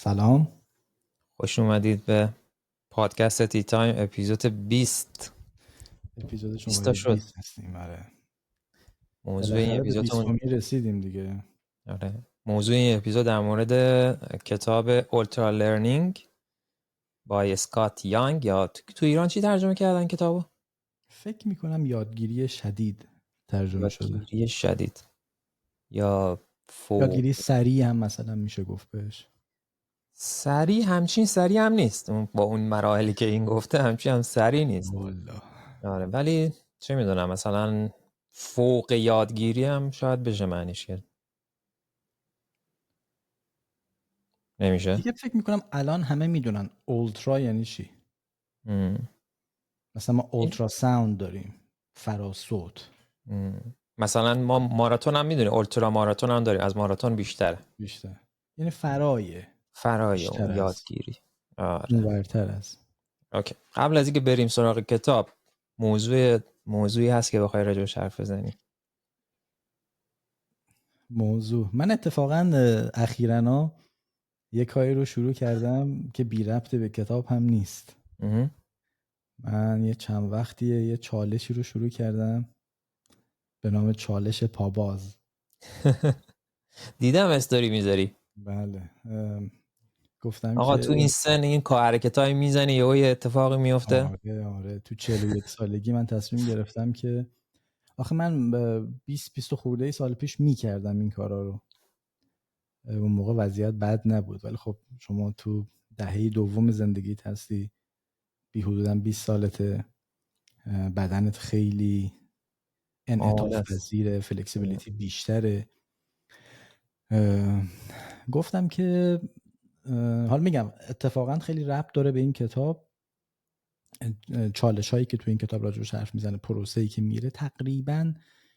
سلام. خوش اومدید به پادکست تی تایم اپیزود 20. اپیزود 20 شماره تا شد. 20 هستیم. آره. موضوع این بالاخره به اپیزودمون 20 رسیدیم دیگه. آره. موضوع این اپیزود در مورد کتاب اولترا لرنینگ بای اسکات یانگ، یا تو ایران چی ترجمه کردن کتابو؟ فکر میکنم یادگیری شدید ترجمه شده. یادگیری شدید یا یادگیری سریع هم مثلا میشه گفت بهش. سریع همچین سریع هم نیست، با اون مراحلی که این گفته همچین هم سریع نیست. والله. آره، ولی چه میدونم مثلا فوق یادگیری هم شاید بشه معنیش کرد. نمیشه؟ دیگه فکر میکنم الان همه میدونن اولترا یعنی چی. مثلا ما اولترا ساوند داریم، فراسوت. مثلا ما ماراتون هم میدونیم، اولترا ماراتون هم داریم، از ماراتون بیشتر یعنی فرای اون یادگیری. آره. اونورتر است. اوکی. قبل از اینکه بریم سراغ کتاب، موضوعی هست که بخوای راجعش حرف بزنی؟ من اتفاقا اخیراً یه کاری رو شروع کردم که بی ربط به کتاب هم نیست. من یه چند وقتیه یه چالشی رو شروع کردم به نام چالش پاباز. دیدم استوری میذاری. بله. گفتم آقا که تو این سن این کار حرکتایی میزنی یه اتفاقی میفته. آره تو 41 سالگی من تصمیم گرفتم که آخه من 20 خورده سال پیش میکردم این کارا رو. اون موقع وضعیت بد نبود، ولی خب شما تو دهه دوم زندگیت هستی، بی حدوداً 20 سالته، بدنت خیلی انعطاف پذیره، فلکسیبیلیتی بیشتره. گفتم که حالا میگم اتفاقا خیلی ربط داره به این کتاب. چالش هایی که تو این کتاب راجعش حرف میزنه، پروسه‌ای که میره تقریبا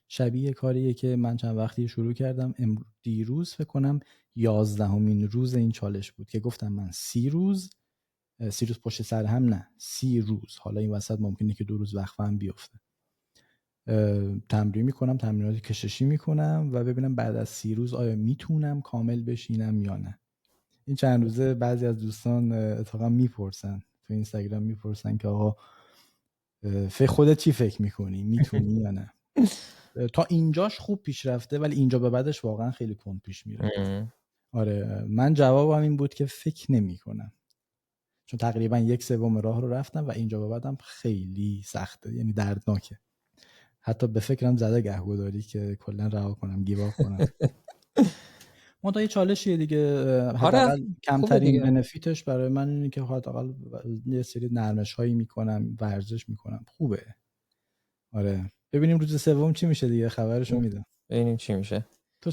شبیه کاریه که من چند وقتی شروع کردم. دیروز فکر کنم 11مین روز این چالش بود که گفتم من 30 روز پشت سر هم، نه 30 روز، حالا این وسط ممکنه که 2 روز وقفه هم بیفته، تمرین میکنم، تمرینات کششی میکنم و ببینم بعد از 30 روز آیا میتونم کامل بشینم یا نه. این چند روزه بعضی از دوستان اتفاقا میپرسن تو اینستاگرام، میپرسن که آقا خودت چی فکر میکنی، میتونی یا نه. تا اینجاش خوب پیش رفته، ولی اینجا به بعدش واقعا خیلی کند پیش میره. آره، من جوابم این بود که فکر نمیکنم، چون تقریبا 1/3 راه رو رفتم و اینجا به بعدم خیلی سخته، یعنی دردناکه. حتی به فکرم زده گهگداری که کلا رها کنم، گیو اپ کنم. منتها یه چالشیه دیگه. حداقل کمترین بنفیتش برای من اینه که حداقل یه سری نرمش‌هایی میکنم، ورزش میکنم، خوبه. آره، ببینیم روز سوم چی میشه دیگه، خبرشو میدم. ببینیم چی میشه.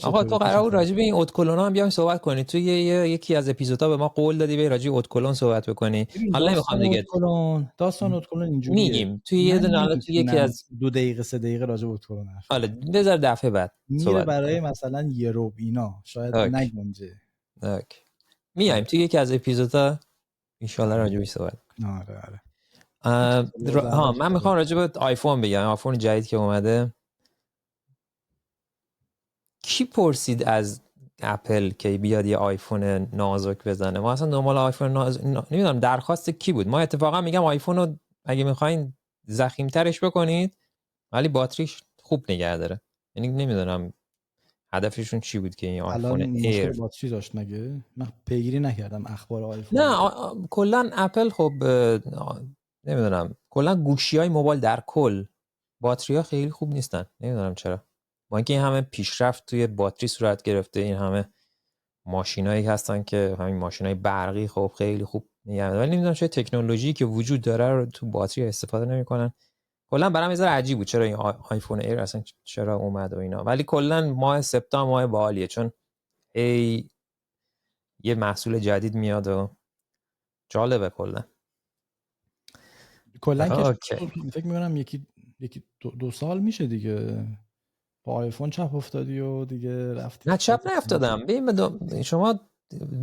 آقا تو قرار بود راجع به این اودکلونا هم بیایم صحبت کنی. تو یکی از اپیزودها به ما قول دادی به راجع به اودکلون صحبت بکنی. حالا نمیخوام دیگه داستان اودکلون اینجوریه، میگیم توی یه دونه، حالا تو یکی از 2 دقیقه 3 دقیقه راجع به اودکلون حرف حالا بذار دفعه بعد میره برای مثلا یه ربع اینا شاید نگنجه. میایم توی یکی از اپیزودها ان شاء الله راجع بهش صحبت. آره. من میخوام راجع به آیفون بگم. آیفون جدید که اومده، کی پرسید از اپل که بیاد یه آیفون نازک بزنه؟ ما اصلا دنبال آیفون نمیدونم درخواست کی بود. ما اتفاقا میگم آیفون رو اگه میخواین ضخیم‌ترش بکنید ولی باتریش خوب نگه داره. یعنی نمیدونم هدفشون چی بود که این آیفون ایر مشکل باتری داشت مگه؟ من پیگیری نکردم اخبار آیفون. نه کلا اپل خب نمیدونم، کلا گوشی‌های موبایل در کل باتری‌ها خیلی خوب نیستن. نمیدونم چرا. با اینکه این همه پیشرفت توی باتری صورت گرفته، این همه ماشینایی هستن که همین ماشینای برقی خب خیلی خوب نگه می‌دارن، ولی نمیدونم چه تکنولوژی که وجود داره رو تو باتری استفاده نمی‌کنن. کلا برام یه ذره عجیب بود چرا این آیفون ایر اصلا چرا اومد و اینا. ولی کلا ماه سپتامبر ماه باحالیه، چون یه محصول جدید میاد و جالبه. کلا که فکر می‌کنم یکی 2 سال میشه دیگه با آیفون چپ افتادی و دیگه رفتی. نه چپ نیفتادم. ببین شما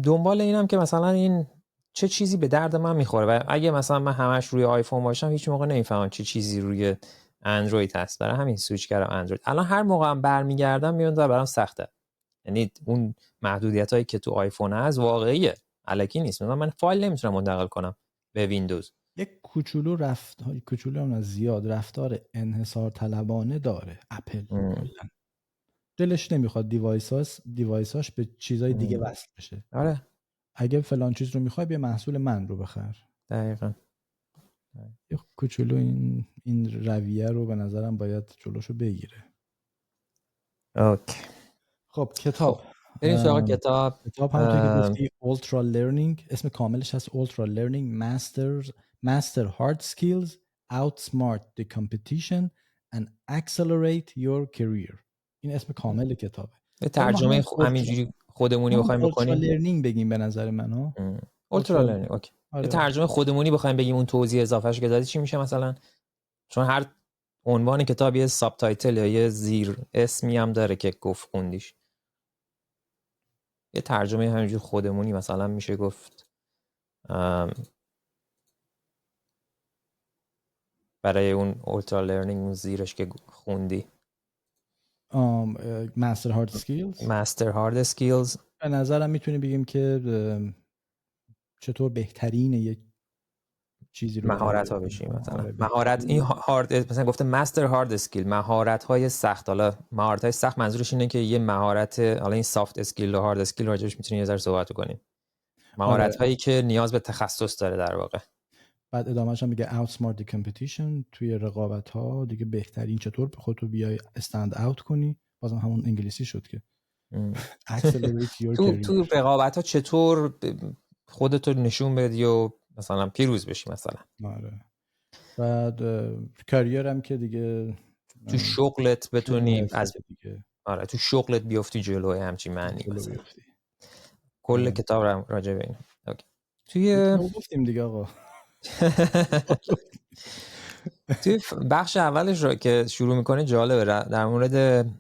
دنبال اینم که مثلا این چه چیزی به درد من میخوره، و اگه مثلا من همش روی آیفون باشم هیچ موقع نمیفهمم چه چیزی روی اندروید هست. برای همین سویچ کردم اندروید. الان هر موقع هم برمیگردم میاد برام سخته. یعنی اون محدودیتایی که تو آیفون هست واقعیه. الکی نیست. من فایل نمیتونم منتقل کنم به ویندوز. یک کوچولو هم از زیاد رفتار انحصار طلبانه داره اپل کلا. دلش نمیخواد دیوایساش به چیزای دیگه وصل بشه. آره اگه فلان چیز رو میخوای بیا محصول من رو بخر. دقیقاً. یه کوچولو این رویه رو به نظرم باید جلوشو بگیره. اوکی. خب کتاب بریم سراغ کتاب. کتاب همونطور که گفتی Ultra Learning، اسم کاملش هست Ultra Learning Master Hard Skills Outsmart the Competition and Accelerate Your Career. این اسم کامل کتابه. به ترجمه همینجوری خودمونی بخوایم بکنیم Ultra Learning بگیم به نظر من ها. Ultra Learning اوکی. به ترجمه خودمونی بخوایم بگیم اون توضیح اضافهش که دادی چی میشه مثلا؟ چون هر عنوان کتاب یه ساب تایتل یا یه زیر اسمی هم داره که گفت خوندیش. یه ترجمه همینجور خودمونی مثلا میشه گفت برای اون Ultra Learning اون زیرش که خوندی Master Hard Skills. Master Hard Skills به نظرم میتونیم بگیم که چطور بهترین یک چیزی رو مهارت ها بشیم مثلا. مهارت این هارد مثلا گفته مستر هارد اسکیل، مهارت های سخت. حالا مهارت های سخت منظورش اینه که یه مهارت، حالا این سافت اسکیل و هارد اسکیل راجعش میتونیم یه ذره صحبت کنیم. مهارت هایی که نیاز به تخصص داره در واقع. بعد ادامهش هم میگه outsmart the competition، توی رقابت ها دیگه بهترین چطور به خودتو بیای استند اوت کنی. بازم همون انگلیسی شد که accelerate your career. تو رقابت ها چطور خودتو نشون بدی و مثلا پیروز بشی مثلا. آره. بعد کاریر هم که دیگه تو شغلت بتونی از دیگه. آره تو شغلت بیفتی جلو، همچین معنی مثلا. کل کتاب راجع به این. اوکی. توی گفتیم دیگه آقا. توی بخش اولش رو که شروع میکنه جالبه، در مورد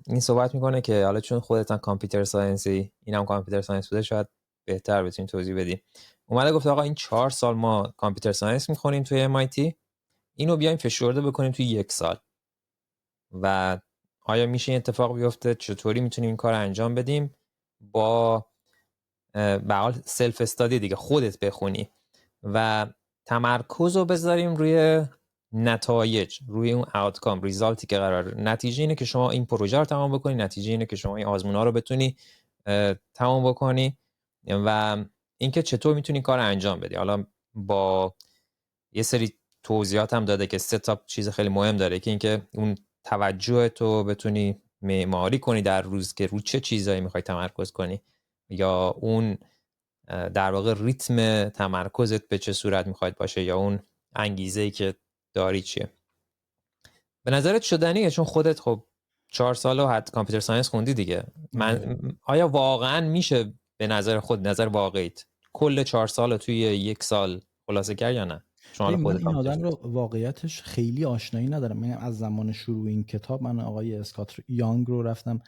این صحبت میکنه که حالا چون خودت هم کامپیوتر ساینسی، اینم کامپیوتر ساینس بوده، شاید بهتر بتونی توضیح بدی. اومده گفت آقا این 4 سال ما کامپیوتر ساینس میخونیم توی MIT، اینو بیایم فشرده بکنیم توی 1 سال و آیا میشه این اتفاق بیفته؟ چطوری میتونیم این کار انجام بدیم؟ با به حال سلف استادی دیگه، خودت بخونی و تمرکز رو بذاریم روی نتایج، روی اون آوتکام، ریزالتی که قراره. نتیجه اینه که شما این پروژه رو تمام بکنی، نتیجه اینه که شما این آزمونا رو بتونی تمام بکنی و اینکه چطور میتونی کار انجام بدی. حالا با یه سری توضیحات هم داده که 3 تا چیز خیلی مهم داره که اینکه اون توجه تو بتونی معماری کنی در روز که رو چه چیزایی میخوای تمرکز کنی، یا اون در واقع ریتم تمرکزت به چه صورت میخواد باشه، یا اون انگیزه‌ای که داری چیه. به نظرت شدنیه؟ چون خودت خب 4 سال حد کامپیوتر ساینس خوندی دیگه. آیا واقعا میشه به نظر خود، نظر واقعیت، کل 4 سال توی 1 سال خلاصه کرد یا نه؟ من این آدم رو واقعیتش خیلی آشنایی ندارم. من از زمان شروع این کتاب من آقای اسکات یانگ رو رفتم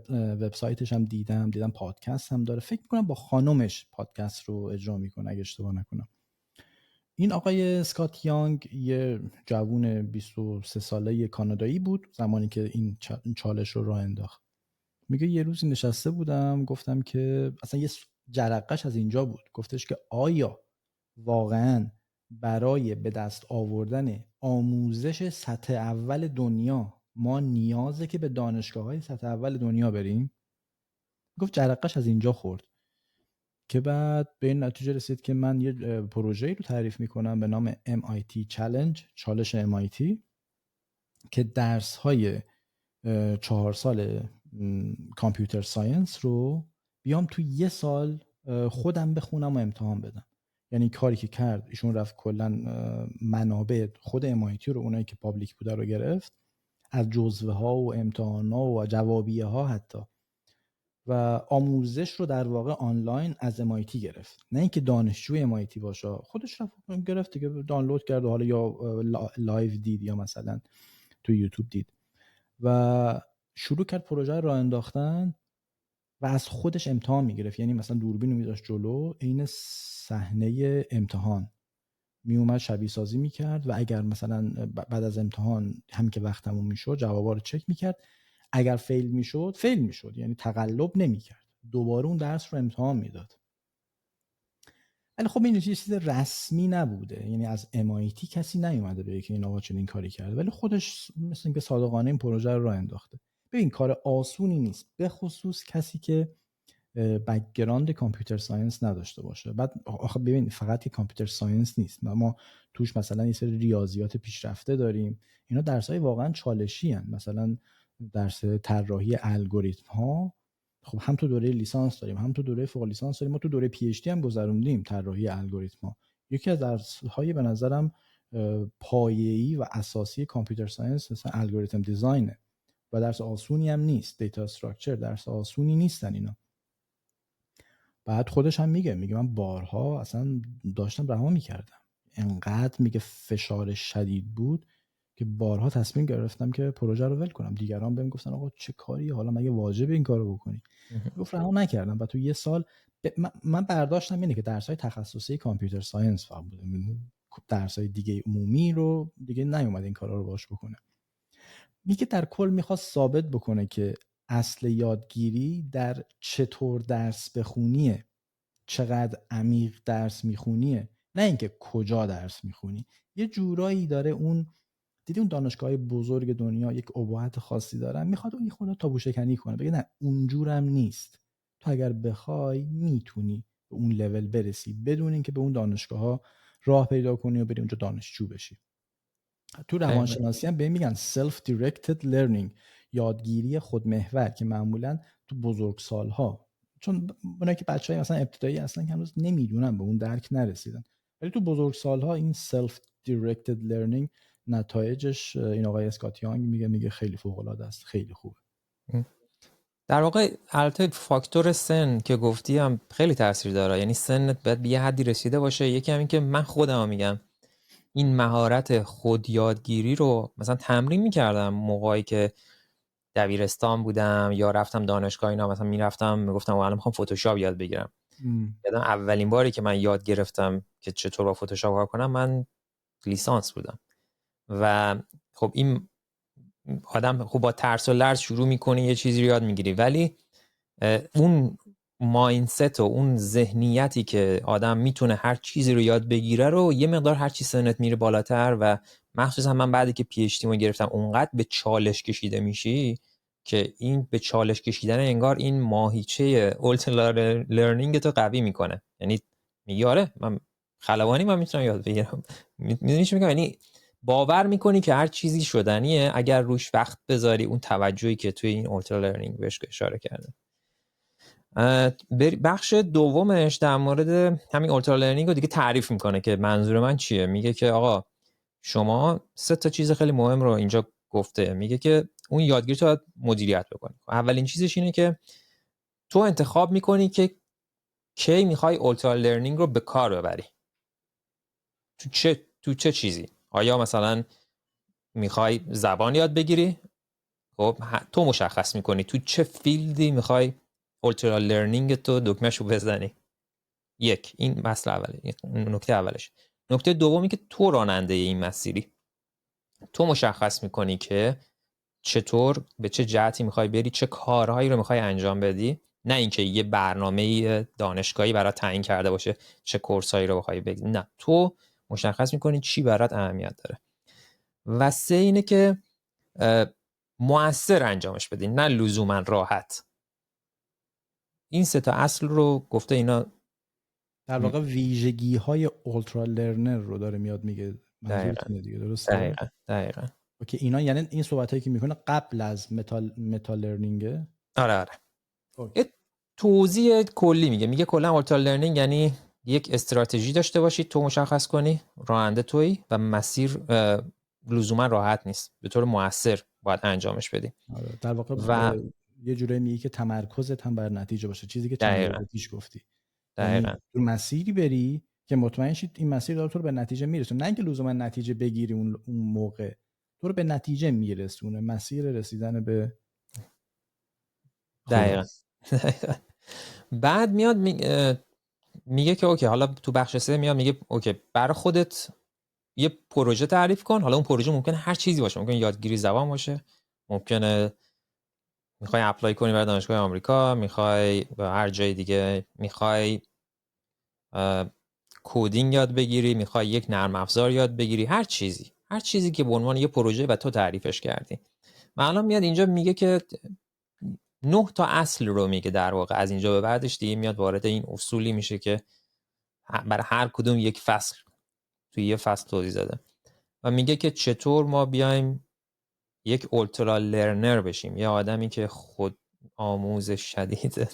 وبسایتش هم دیدم پادکست هم داره. فکر میکنم با خانومش پادکست رو اجرا میکنه اگه اشتباه نکنم. این آقای اسکات یانگ یه جوون 23 ساله کانادایی بود زمانی که این چالش رو راه انداخت. میگه یه روزی نشسته بودم گفتم که اصلا یه جرقش از اینجا بود. گفتش که آیا واقعاً برای به دست آوردن آموزش سطح اول دنیا ما نیازه که به دانشگاه‌های سطح اول دنیا بریم؟ گفت جرقش از اینجا خورد که بعد به این نتیجه رسید که من یه پروژه‌ای رو تعریف میکنم به نام MIT Challenge، چالش MIT، که درس‌های 4 سال کامپیوتر ساینس رو بیام تو 1 سال خودم بخونم و امتحان بدم. یعنی کاری که کرد ایشون رفت کلا منابع خود MIT رو، اونایی که پابلیک بوده رو گرفت، از جزوه ها و امتحان ها و جوابیه ها حتی، و آموزش رو در واقع آنلاین از MIT گرفت. نه اینکه دانشجوی MIT باشه، خودش رفت گرفت دیگه، دانلود کرد و حالا یا لایو دید یا مثلا تو یوتیوب دید و شروع کرد پروژه راه انداختن و از خودش امتحان میگرفت. یعنی مثلا دوربین رو میذاشت جلو، عین صحنه امتحان میومد شبیه سازی میکرد و اگر مثلا بعد از امتحان هم که وقت تموم میشد جوابا رو چک میکرد. اگر فیل میشد یعنی تقلب نمیکرد، دوباره اون درس رو امتحان میداد. ولی خب این چیز رسمی نبوده، یعنی از MIT کسی نیومده بگه که این آقا چنین کاری کرده، ولی خودش مثل اینکه صادقانه این پروژه رو راه انداخته. ببین کار آسونی نیست، به خصوص کسی که بک‌گراند کامپیوتر ساینس نداشته باشه. بعد آخه ببین فقط که کامپیوتر ساینس نیست، ما توش مثلا یه سری ریاضیات پیشرفته داریم، اینا درسای واقعا چالشی هن. مثلا درس طراحی الگوریتم ها، خب هم تو دوره لیسانس داریم هم تو دوره فوق لیسانس داریم، ما تو دوره پی اچ دی هم گذروندیم طراحی الگوریتم ها. یکی از درس‌های به نظرم پایه‌ای و اساسی کامپیوتر ساینس مثلا الگوریتم دیزاینه و درس آسونی هم نیست. دیتا استراکچر درس آسونی نیستن اینا. بعد خودش هم میگه من بارها اصلا داشتم رها میکردم، انقدر میگه فشار شدید بود که بارها تصمیم گرفتم که پروژه رو ول کنم. دیگران بهم گفتن آقا چه کاری، حالا مگه واجبه این کارو بکنی؟ گفت رها نکردم و تو یه سال من برداشتم اینه که درس‌های تخصصی کامپیوتر ساینس فقط بوده، درس‌های دیگه عمومی رو دیگه نیومد این کارا رو باش بکنه. میگه در کل میخواست ثابت بکنه که اصل یادگیری در چطور درس بخونیه، چقدر عمیق درس میخونیه، نه اینکه کجا درس میخونی. یه جورایی داره اون دیدی اون دانشگاه‌های بزرگ دنیا یک ابهت خاصی دارن، میخواد اون خود تابو شکنی کنه، بگه نه اونجورم نیست، تو اگر بخوای میتونی به اون لول برسی بدون اینکه به اون دانشگاه‌ها راه پیدا کنی و بری اونجا دانشجو بشی. تو روانشناسی هم به میگن self directed learning، یادگیری خودمحور، که معمولا تو بزرگسال‌ها، چون اونایی که بچهای مثلا ابتدایی هستن که هنوز نمیدونن، به اون درک نرسیدن، ولی تو بزرگسال‌ها این self directed learning نتایجش این آقای اسکات یانگ میگه خیلی فوق‌العاده است، خیلی خوبه. در واقع البته فاکتور سن که گفتی هم خیلی تاثیر داره، یعنی سنت باید به یه حدی رسیده باشه. یکی همین که من خودم میگم این مهارت خود یادگیری رو مثلا تمرین میکردم موقعی که دبیرستان بودم یا رفتم دانشگاه، اینا مثلا میرفتم میگفتم الان میخوام فتوشاپ یاد بگیرم. یادم اولین باری که من یاد گرفتم که چطور با فتوشاپ کار کنم من لیسانس بودم و خب این آدم خب با ترس و لرز شروع میکنی یه چیزی رو یاد میگیری، ولی اون مایندست و اون ذهنیتی که آدم میتونه هر چیزی رو یاد بگیره رو یه مقدار هر چی سنت میره بالاتر و مخصوصا من بعدی که پی اچ دی رو گرفتم اونقدر به چالش کشیده میشی که این به چالش کشیدن انگار این ماهیچه اولترا لرنینگ تو قوی میکنه. یعنی میگی آره من خلبانی من میتونم یاد بگیرم. میدونی چی میگم؟ یعنی باور میکنی که هر چیزی شدنیه اگر روش وقت بذاری، اون توجهی که توی این اولترا لرنینگ بهش اشاره کرده. بخش دومش در مورد همین اولترا لرنینگ رو دیگه تعریف میکنه که منظور من چیه. میگه که آقا شما 3 چیز خیلی مهم رو اینجا گفته. میگه که اون یادگیری تو باید مدیریت بکنی. اولین چیزش اینه که تو انتخاب میکنی که کی میخوای اولترا لرنینگ رو به کار ببری، تو چه چیزی. آیا مثلا میخوای زبان یاد بگیری؟ خب تو مشخص میکنی تو چه فیلدی میخوای اولترا لرنینگ تو دکمهشو بزنی. این مسئله اوله، نکته اولش. نکته دومی که تو راننده این مسیری، تو مشخص میکنی که چطور به چه جهتی میخوای بری، چه کارهایی رو میخوای انجام بدی، نه اینکه یه برنامه دانشگاهی برات تعیین کرده باشه چه کورسایی رو بخوای بگیری. نه، تو مشخص میکنی چی برات اهمیت داره. و 3 اینه که مؤثر انجامش بدی، نه لزوما راحت. این 3 اصل رو گفته. اینا در واقع ویژگی های اولترا لرنر رو داره میاد میگه. منظورتونه دیگه، درسته؟ دقیقاً. اوکی، اینا یعنی این صحبتایی که میکنه قبل از متا لرنینگه. آره. یه توضیح کلی میگه کلا اولترا لرنینگ یعنی یک استراتژی داشته باشی، تو مشخص کنی، راننده تویی و مسیر لزوما راحت نیست، به طور مؤثر باید انجامش بدی. آره. در واقع و یه جوری میگه که تمرکزت هم بر نتیجه باشه، چیزی که چند دقیقه پیش گفتی. دقیقاً. یعنی تو مسیری بری که مطمئن شید این مسیر داره تو رو به نتیجه میرسونه، نه اینکه لزوما نتیجه بگیری اون موقع، تو رو به نتیجه میرسونه، مسیر رسیدن به دقیقاً. بعد میاد میگه که اوکی، حالا تو بخش 3 میاد میگه اوکی برای خودت یه پروژه تعریف کن. حالا اون پروژه ممکنه هر چیزی باشه، ممکنه یادگیری زبان باشه، ممکنه میخوای اپلای کنی برای دانشگاه آمریکا، میخوای به هر جای دیگه، میخوای کدینگ یاد بگیری، میخوای یک نرم افزار یاد بگیری، هر چیزی که به عنوان یه پروژه و تو تعریفش کردی. من الان میاد اینجا میگه که 9 تا اصل رو میگه در واقع، از اینجا به بعدش دیگه میاد وارد این اصولی میشه که برای هر کدوم یک فصل توی یه فصل توضیح داده و میگه که چطور ما بیایم یک اولترا لرنر بشیم، یه آدمی که خود آموزش شدیده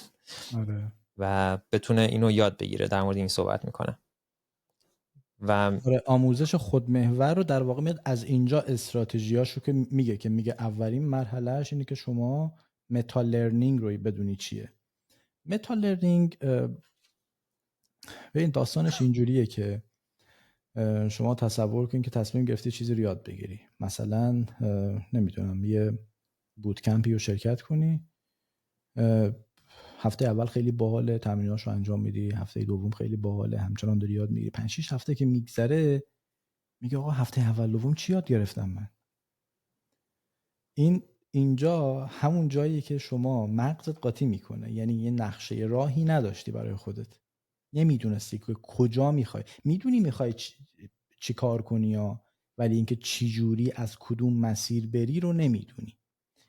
آره. و بتونه اینو یاد بگیره. در مورد این صحبت میکنه و آره، آموزش خودمحور رو در واقع میاد از اینجا استراتژیاشو که میگه اولین مرحلهش اینه که شما متا لرنینگ رو بدونی چیه. متا لرنینگ ببین داستانش اینجوریه که شما تصور کن که تصمیم گرفتی چیزی رو یاد بگیری، مثلا نمیدونم یه بوتکمپی رو شرکت کنی، هفته اول خیلی باحاله، تمریناشو انجام میدی، هفته دوم خیلی باحاله، همچنان داری یاد میگیری، 5-6 هفته که میگذره میگه آقا هفته اول دوم چی یاد گرفتم من. اینجا همون جاییه که شما مغزت قاطی میکنه، یعنی یه نقشه راهی نداشتی برای خودت، نمیدونستی که کجا میخوای، میدونی میخوای چی کار کنی یا، ولی اینکه چی جوری از کدوم مسیر بری رو نمیدونی.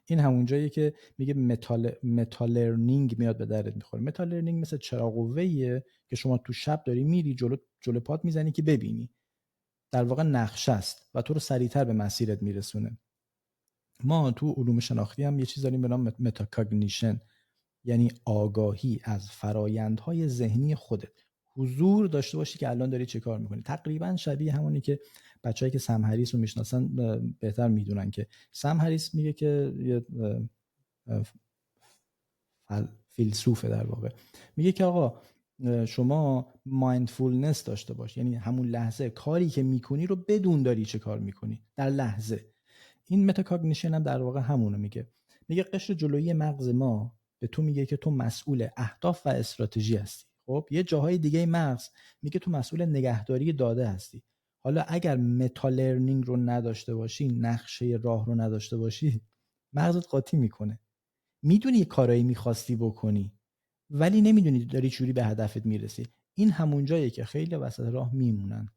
این همون جاییه که میگه متا لرنینگ میاد به درت میخوره. متا لرنینگ مثل چراغ قوه‌ایه که شما تو شب داری میری جلو پات میزنی که ببینی، در واقع نقشه است و تو رو سریعتر به مسیرت میرسونه. ما تو علوم شناختی هم یه چیز داریم به نام متاکاگنیشن، یعنی آگاهی از فرایندهای ذهنی خودت، حضور داشته باشی که الان داری چه کار میکنی. تقریبا شبیه همونی که بچه‌ای که سم هریس رو میشناسن بهتر میدونن که سم هریس میگه که یه فیلسوفه در واقع، میگه که آقا شما مایندفولنس داشته باش، یعنی همون لحظه کاری که میکنی رو بدون داری چه کار میکنی در لحظه. این متاکاگنیشن هم در واقع همونو میگه قشر جلویی مغز ما به تو میگه که تو مسئول اهداف و استراتژی هستی. خب یه جاهای دیگه مغز میگه تو مسئول نگهداری داده هستی. حالا اگر متا لرنینگ رو نداشته باشی، نقشه راه رو نداشته باشی، مغزت قاطی میکنه. میدونی کارایی میخواستی بکنی ولی نمیدونی داری چوری به هدفت میرسی. این همون جاییه که خیلی وسط راه میمونن،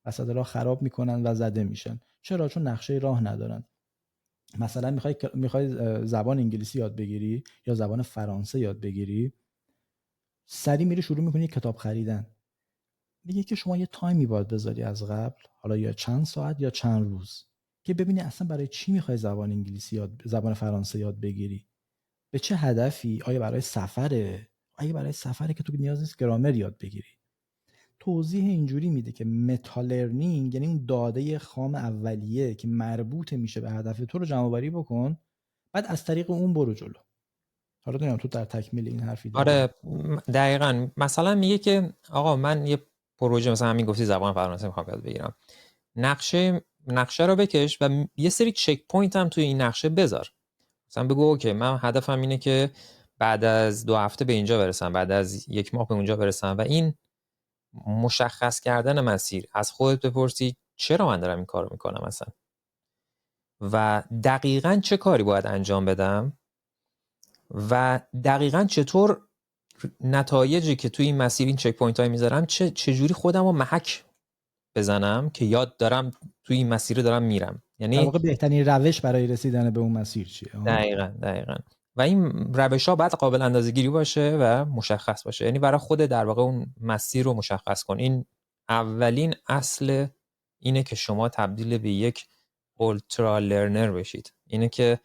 وسط راه خراب میکنن و زده میشن. چرا؟ چون نقشه راه ندارن. مثلا میخوای زبان انگلیسی یاد بگیری یا زبان فرانسه یاد بگیری، سری میری شروع میکنی کتاب خریدن. میگه که شما یه تایمی باید بذاری از قبل، حالا یا چند ساعت یا چند روز، که ببینی اصلا برای چی میخوای زبان فرانسه یاد بگیری، به چه هدفی، آیا برای سفره، آیا برای سفره که تو نیاز نیست گرامر یاد بگیری. توضیح اینجوری میده که متا لرنینگ یعنی اون داده خام اولیه که مربوط میشه به هدف تو رو جمع آوری بکن، بعد از طریق اون برو جلو. حالا نمیدونم تو در تکمیل این حرفی داری؟ آره دقیقاً. مثلا میگه که آقا من یه پروژه، مثلا همین گفتی زبان فرانسه میخوام یاد بگیرم، نقشه رو بکش و یه سری چک پوینت هم توی این نقشه بذار. مثلا بگو اوکی من هدفم اینه که بعد از 2 هفته به اینجا برسم، بعد از 1 ماه به اونجا برسم، و این مشخص کردن مسیر. از خودت بپرسی چرا من دارم این کارو میکنم مثلا، و دقیقاً چه کاری باید انجام بدم و دقیقاً چطور نتایجی که توی این مسیر، این چک پوینت های میذارم، چجوری خودم رو محک بزنم که یاد دارم توی این مسیر دارم میرم. در یعنی واقع بهترین روش برای رسیدن به اون مسیر چیه؟ دقیقاً. و این روش ها باید قابل اندازه‌گیری باشه و مشخص باشه، یعنی برای خود در واقع اون مسیر رو مشخص کن. این اولین اصل اینه که شما تبدیل به یک اولترا لرنر بشید، اینه که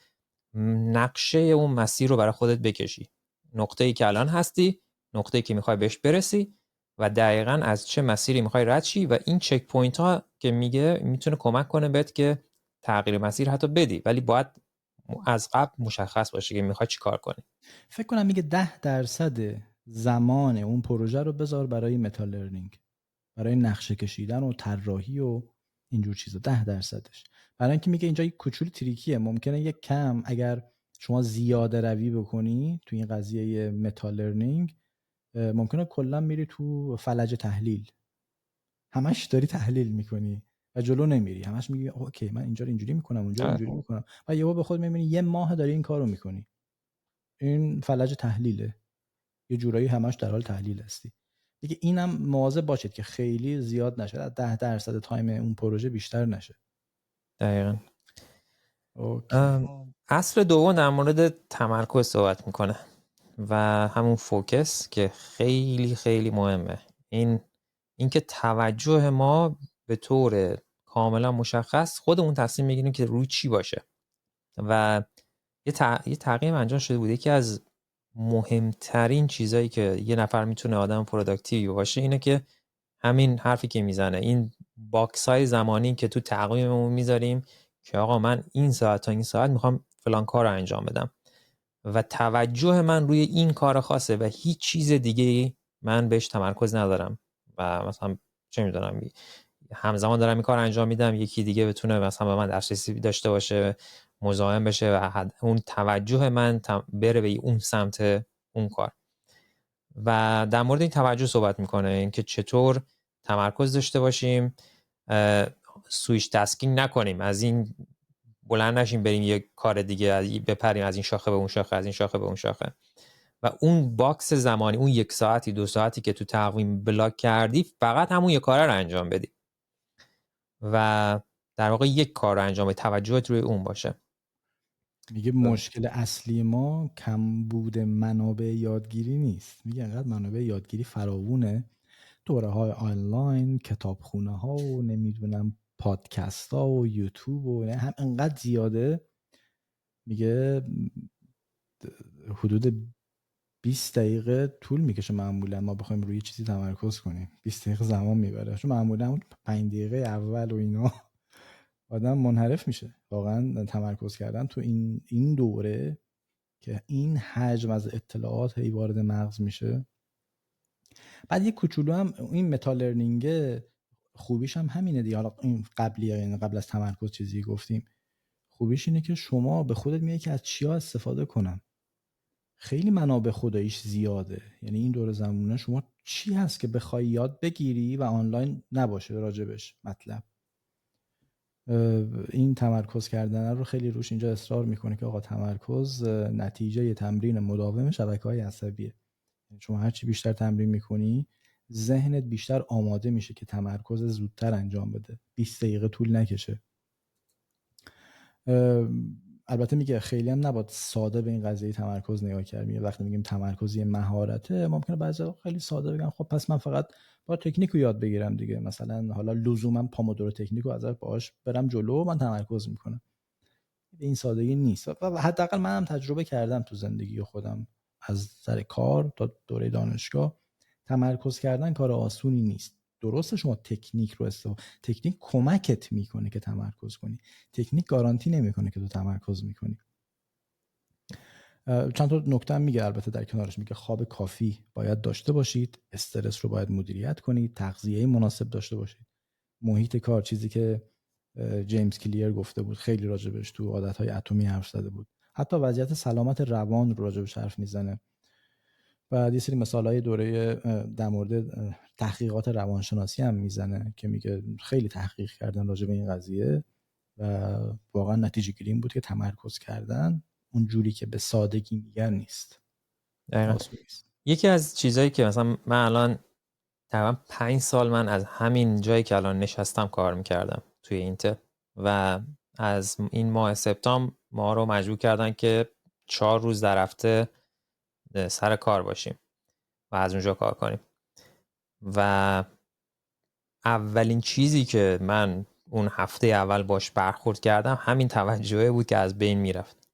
نقشه اون مسیر رو برای خودت بکشی، نقطه‌ای که الان هستی، نقطه‌ای که میخوای بهش برسی و دقیقاً از چه مسیری میخوای رد شی، و این چک پوینت ها که میگه میتونه کمک کنه بهت که تغییر مسیر حتی بدی، ولی باید از قبل مشخص باشه که میخوای چی کار کنی. فکر کنم میگه 10% زمان اون پروژه رو بذار برای متا لرنینگ، برای نقشه کشیدن و طراحی و اینجور چیزا. 10%ش، برای اینکه میگه اینجا یک کوچولو تریکیه، ممکنه یک کم اگر شما زیاده روی بکنی تو این قضیه متا لرنینگ، ممکنه کلا میری تو فلج تحلیل، همش داری تحلیل میکنی و جلو نمیری، همش میگی اوکی من اینجا رو اینجوری میکنم، اونجا رو اینجوری میکنم، و یهو به خود میبینی 1 ماه داری این کارو میکنی. این فلج تحلیله، یه جورایی همش در حال تحلیل هستی. دیگه اینم مواظب باشید که خیلی زیاد نشه، 10% تایم اون پروژه بیشتر نشه. دقیقاً. اوکی. اصل دوم در مورد تمرکز صحبت میکنه و همون فوکس که خیلی خیلی مهمه. اینکه توجه ما به طور کاملا مشخص خودمون تصمیم میگیریم که روی چی باشه. و یه تحقیق انجام شده بود، یکی از مهمترین چیزایی که یه نفر میتونه آدم پروداکتیو باشه اینه که همین حرفی که میزنه، این باکس های زمانی که تو تقویممون میذاریم که آقا من این ساعت تا این ساعت میخوام فلان کار رو انجام بدم و توجه من روی این کار خاصه و هیچ چیز دیگه من بهش تمرکز ندارم و مثلا چه میدونم همزمان دارم این کار انجام میدم، یکی دیگه بتونه مثلا به من دسترسی داشته باشه، مزاحم بشه و اون توجه من بره به اون سمت اون کار. و در مورد این توجه صحبت میکنه، اینکه چطور تمرکز داشته باشیم، سویچ تاسکینگ نکنیم، از این بلند نشیم بریم یه کار دیگه بپریم از این شاخه به اون شاخه، از این شاخه به اون شاخه. و اون باکس زمانی، اون 1 ساعتی 2 ساعتی که تو تقویم بلاک کردی، فقط همون یک کار رو انجام بدی و در واقع یک کار رو انجام بدی، توجهت روی اون باشه. میگه مشکل اصلی ما کمبود منابع یادگیری نیست. میگه انقدر منابع یادگیری فراوونه، دوره های آنلاین، کتابخونه ها و نمیدونم پادکست ها و یوتیوب و هم انقدر زیاده. میگه حدود 20 دقیقه طول میکشه معمولا ما بخوایم روی چیزی تمرکز کنیم. 20 دقیقه زمان میبره، چون معمولا 5 دقیقه اول و اینا آدم منحرف میشه. واقعا تمرکز کردن تو این دوره که این حجم از اطلاعات هی وارد مغز میشه. بعد یه کوچولو هم این متا لرنینگ خوبیش هم همینه دیگه. حالا این قبل از تمرکز چیزی گفتیم، خوبیش اینه که شما به خودت میگی که از چیا استفاده کنم. خیلی منابع خداییش زیاده، یعنی این دور زمونه شما چی هست که بخوای یاد بگیری و آنلاین نباشه راجبش مطلب. این تمرکز کردن رو خیلی روش اینجا اصرار میکنه که آقا تمرکز نتیجه تمرین مداوم شبکه‌های عصبیه. شما هرچی بیشتر تمرین میکنی، ذهنت بیشتر آماده میشه که تمرکز زودتر انجام بده، 20 دقیقه طول نکشه. البته میگه خیلی هم نباید ساده به این قضیه تمرکز نگاه کرد. میگه وقتی میگیم تمرکز یه مهارته، ممکنه بعضیا خیلی ساده بگن خب پس من فقط با تکنیک رو یاد بگیرم دیگه، مثلا حالا لزوما پامودورو تکنیک رو ازش باهاش برم جلو من تمرکز میکنم. به این سادگی نیست و حداقل منم تجربه کردم تو زندگی خودم، از سر کار تا دوره دانشگاه. تمرکز کردن کار آسونی نیست. درسته شما تکنیک رو تکنیک کمکت میکنه که تمرکز کنی، تکنیک گارانتی نمیکنه که تو تمرکز میکنی. چند تا نکته هم میگه البته در کنارش. میگه خواب کافی باید داشته باشید، استرس رو باید مدیریت کنید، تغذیه مناسب داشته باشید، محیط کار، چیزی که جیمز کلیر گفته بود، خیلی راجبش تو عادتهای اتمی حرف زده بود. حتی وضعیت سلامت روان رو راجبش حرف میزنه. بعد یه سری مثالای دوره در مورد تحقیقات روانشناسی هم میزنه که میگه خیلی تحقیق کردن راجب این قضیه و واقعا نتیجه گیری این بود که تمرکز کردن اون جوری که به سادگی میگن نیست. یکی از چیزایی که مثلا من الان تقریبا 5 سال من از همین جایی که الان نشستم کار میکردم توی اینتل و از این ماه سپتامبر ما رو مجبور کردن که 4 روز در هفته سر کار باشیم و از اونجا کار کنیم. و اولین چیزی که من اون هفته اول باش برخورد کردم همین توجهه بود که از بین میرفت.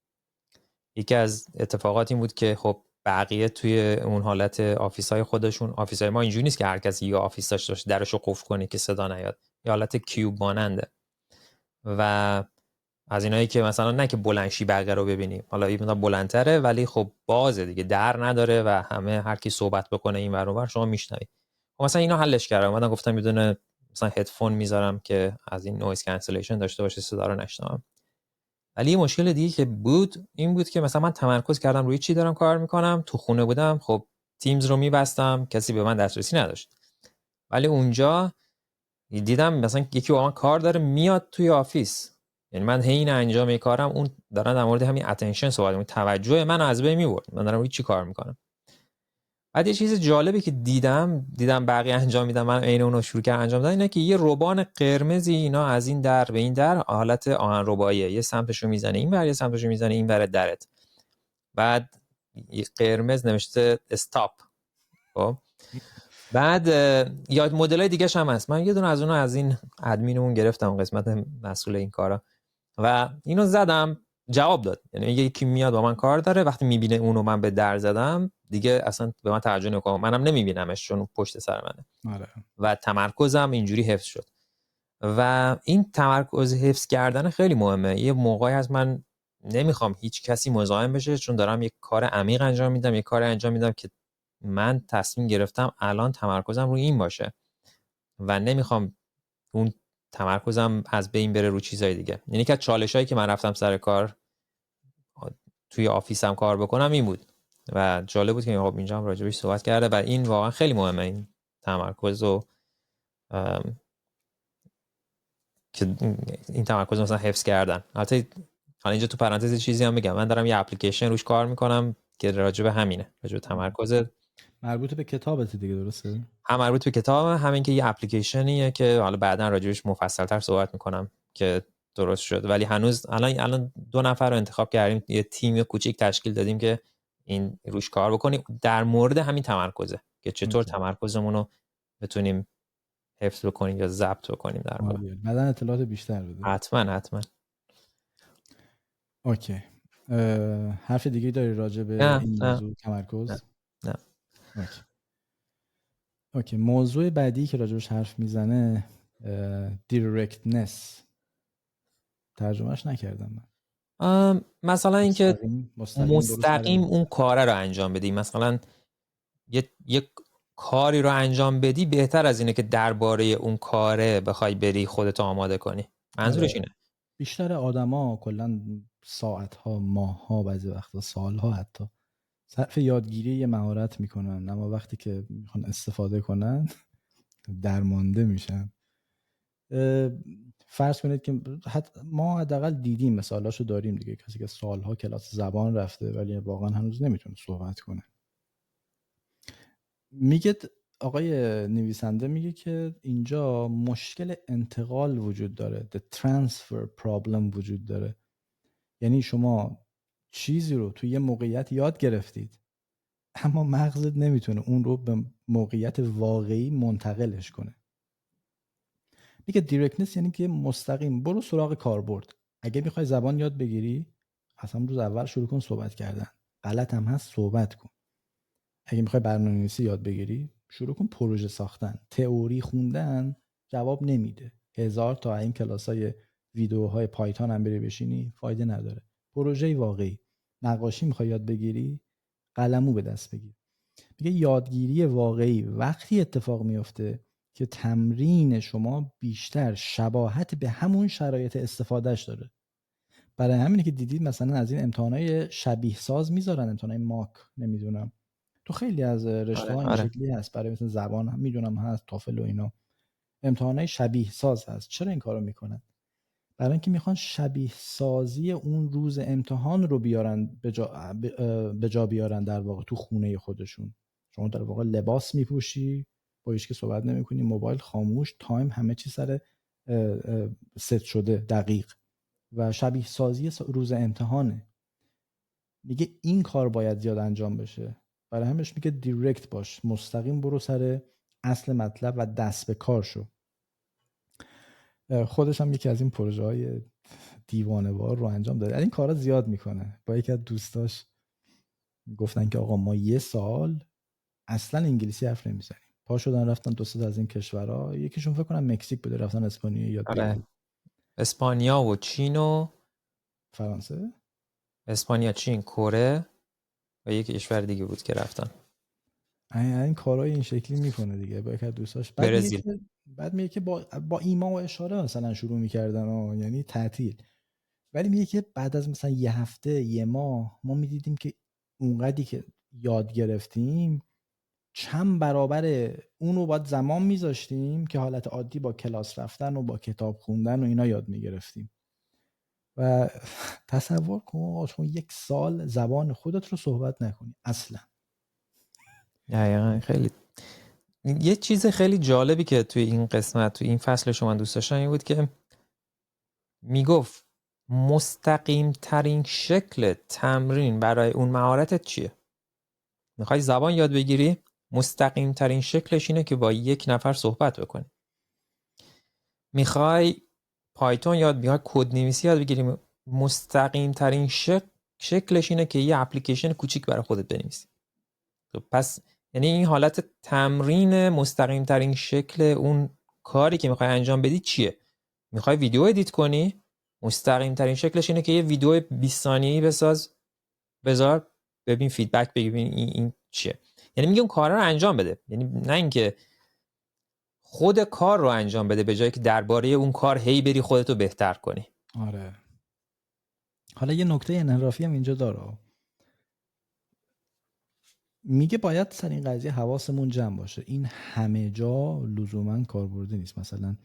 یکی از اتفاقات این بود که خب بقیه توی اون حالت آفیس‌های خودشون، آفیس‌های ما اینجوری نیست که هر کسی یه آفیس داشته باشه درشو قفل کنه که صدا نیاد، یه حالت کیوب ماننده و از اینایی که مثلا نه که بلندشی بقیه رو ببینیم، حالا این بلندتره ولی خب بازه دیگه، در نداره و همه هر کی صحبت بکنه این ور اون ور شما میشنوید. خب مثلا اینا حلش کردم، اومدم گفتم میدونه مثلا هدفون میذارم که از این نویز کانسلیشن داشته باشه صدا رو نشنوم. ولی یه مشکل دیگه که بود این بود که مثلا من تمرکز کردم روی چی دارم کار میکنم، تو خونه بودم خب تیمز رو میبستم کسی به من دسترسی نداشت، ولی اونجا دیدم مثلا یکی با من کار داره میاد توی آفیس، یعنی من حین انجام کارم اون دارن در مورد همین اتنشن صحبت می‌کنن، توجه من از بین میبرد، من دارم روی چی کار میکنم. بعد یه چیز جالبی که دیدم بقیه انجام میدن، من عین اونو شروع کردم انجام دادن، اینه که یه روبان قرمزی اینا از این در به این در حالت آهن رباییه، یه سمتشو میزنه این ور، یه سمتشو میزنه این ور درت، بعد یه قرمز نوشته استاپ. خب بعد یا مدلای دیگه هم هست، من یه دونه از اونها از این ادمینمون گرفتم، قسمت مسئول این کارا، و اینو زدم جواب داد. یعنی یکی میاد با من کار داره، وقتی میبینه اونو من به در زدم دیگه اصلا به من توجه نمیکنه، منم نمیبینمش چون پشت سر منه. آره. و تمرکزم اینجوری حفظ شد. و این تمرکز حفظ کردن خیلی مهمه. یه موقعی هست من نمیخوام هیچ کسی مزاحم بشه، چون دارم یک کار عمیق انجام میدم، یک کار انجام میدم که من تصمیم گرفتم الان تمرکزم روی این باشه و نمیخوام اون تمرکزم از بین بره رو چیزای دیگه. یعنی که چالشایی که من رفتم سر کار توی آفیسم کار بکنم این بود و جالب بود که خب اینجا هم راجبش صحبت کرده و این واقعا خیلی مهمه، این تمرکز و که این تمرکز مثلا حفظ کردن. البته حالا اینجا تو پرانتز چیزی هم میگم، من دارم یه اپلیکیشن روش کار میکنم که راجب همینه، راجب تمرکز، مربوط به کتابت دیگه، درسته؟ هم مربوط به کتاب، همین که یه اپلیکیشنیه که حالا بعداً راجبش مفصل‌تر صحبت میکنم که درست شد. ولی هنوز الان 2 نفر رو انتخاب کردیم، یه تیم کوچیک تشکیل دادیم که این روش کار بکنیم در مورد همین تمرکزه که چطور تمرکزمون رو بتونیم حفظ بکنیم یا ضبط بکنیم در واقع. بعدن اطلاعات بیشتر بده. حتما. اوکی. حرف دیگه داری راجع به این موضوع تمرکز؟ نه. اوکی. موضوع بعدی که راجبش حرف میزنه directness. ترجمهش نکردم من. مثلا اینکه مستقیم برو اون کاره رو انجام بدی. مثلا یک کاری رو انجام بدی بهتر از اینه که درباره اون کاره بخوای بری خودت آماده کنی. منظورش اینه. بیشتر آدما کلا ساعت‌ها، ماه‌ها، بعضی وقتا سال‌ها حتی صرف یادگیری یه مهارت میکنن، اما وقتی که میخوان استفاده کنن درمانده میشن. فرض کنید که ما حداقل دیدیم، مثالاشو داریم دیگه، کسی که سالها کلاس زبان رفته ولی واقعا هنوز نمیتونه صحبت کنه. میگه آقای نویسنده میگه که اینجا مشکل انتقال وجود داره، the transfer problem وجود داره. یعنی شما چیزی رو توی یه موقعیت یاد گرفتید اما مغزت نمیتونه اون رو به موقعیت واقعی منتقلش کنه. میگه دیرکتنس یعنی که مستقیم برو سراغ کاربرد. اگه میخوای زبان یاد بگیری اصلا روز اول شروع کن صحبت کردن، غلط هم هست صحبت کن. اگه میخوای برنامه‌نویسی یاد بگیری شروع کن پروژه ساختن. تئوری خوندن جواب نمیده. 1000 تا این کلاسای ویدیوهای پایتون هم بری بشینی فایده نداره. پروژه واقعی. نقاشی میخوای یاد بگیری قلمو به دست بگیر. میگه یادگیری واقعی وقتی اتفاق میفته که تمرین شما بیشتر شباهت به همون شرایط استفادهش داره. برای همینه که دیدید مثلا از این امتحانای شبیه ساز میذارن، امتحانای ماک، نمیدونم تو خیلی از رشته‌ها این شکلی هست، برای مثلا زبان هم میدونم هست، تافل و اینا امتحانای شبیه ساز هست. چرا این کارو میکنن؟ برای اینکه میخوان شبیه سازی اون روز امتحان رو بیارن به جا بیارن در واقع تو خونه خودشون. شما در واقع لباس میپوشی، با هیچ که صحبت نمیکنی، موبایل خاموش، تایم همه چی سر ست شده دقیق و شبیه سازی روز امتحانه. میگه این کار باید زیاد انجام بشه. برای همش میگه دیرکت باش، مستقیم برو سر اصل مطلب و دست به کار شو. خودش هم یکی از این پروژه های دیوانه‌وار رو انجام داده. این کارا زیاد میکنه. با یکی از دوستاش گفتن که آقا ما 1 سال اصلا انگلیسی حرف نمیزنیم. پا شدن رفتن 2 تا از این کشورها، یکیشون فکر کنم مکزیک بوده، رفتن اسپانیا یاد بگیرن. اسپانیا و چین و فرانسه، اسپانیا، چین، کره و یک کشور دیگه بود که رفتن. این کارهای این شکلی میکنه دیگه با یک از دوستاش. بعد میگه که با ایما و اشاره مثلا شروع میکردن، یعنی تعطیل. ولی میگه که بعد از مثلا 1 هفته 1 ماه ما میدیدیم که اونقدری که یاد گرفتیم چند برابر اون رو باید زمان میذاشتیم که حالت عادی با کلاس رفتن و با کتاب خوندن و اینا یاد میگرفتیم. و تصور کن شما 1 سال زبان خودت رو صحبت نکنی اصلا. دقیقاً. خیلی یه چیز خیلی جالبی که توی این قسمت توی این فصل شما دوست داشتم این بود که میگفت مستقیم ترین شکل تمرین برای اون مهارتت چیه؟ میخوای زبان یاد بگیری؟ مستقیم ترین شکلش اینه که با یک نفر صحبت بکنی. میخوای پایتون میخوای کد نویسی یاد بگیری؟ مستقیم ترین شکلش اینه که یه اپلیکیشن کوچیک برای خودت بنویسی. پس یعنی این حالت تمرین مستقیم ترین شکل اون کاری که میخوای انجام بدی چیه؟ میخوای ویدیو ادیت کنی؟ مستقیم ترین شکلش اینه که یه ویدیو 20 ثانیه‌ای بذار ببین فیدبک بگیر این چیه. یعنی میگه اون کارا رو انجام بده، یعنی نه اینکه خود کار رو انجام بده به جایی که درباره اون کار هی بری خودتو بهتر کنی. آره. حالا یه نکته انحرافی هم اینجا داره، میگه باید سر این قضیه حواسمون جمع باشه، این همه جا لزوما کاربردی نیست. مثلا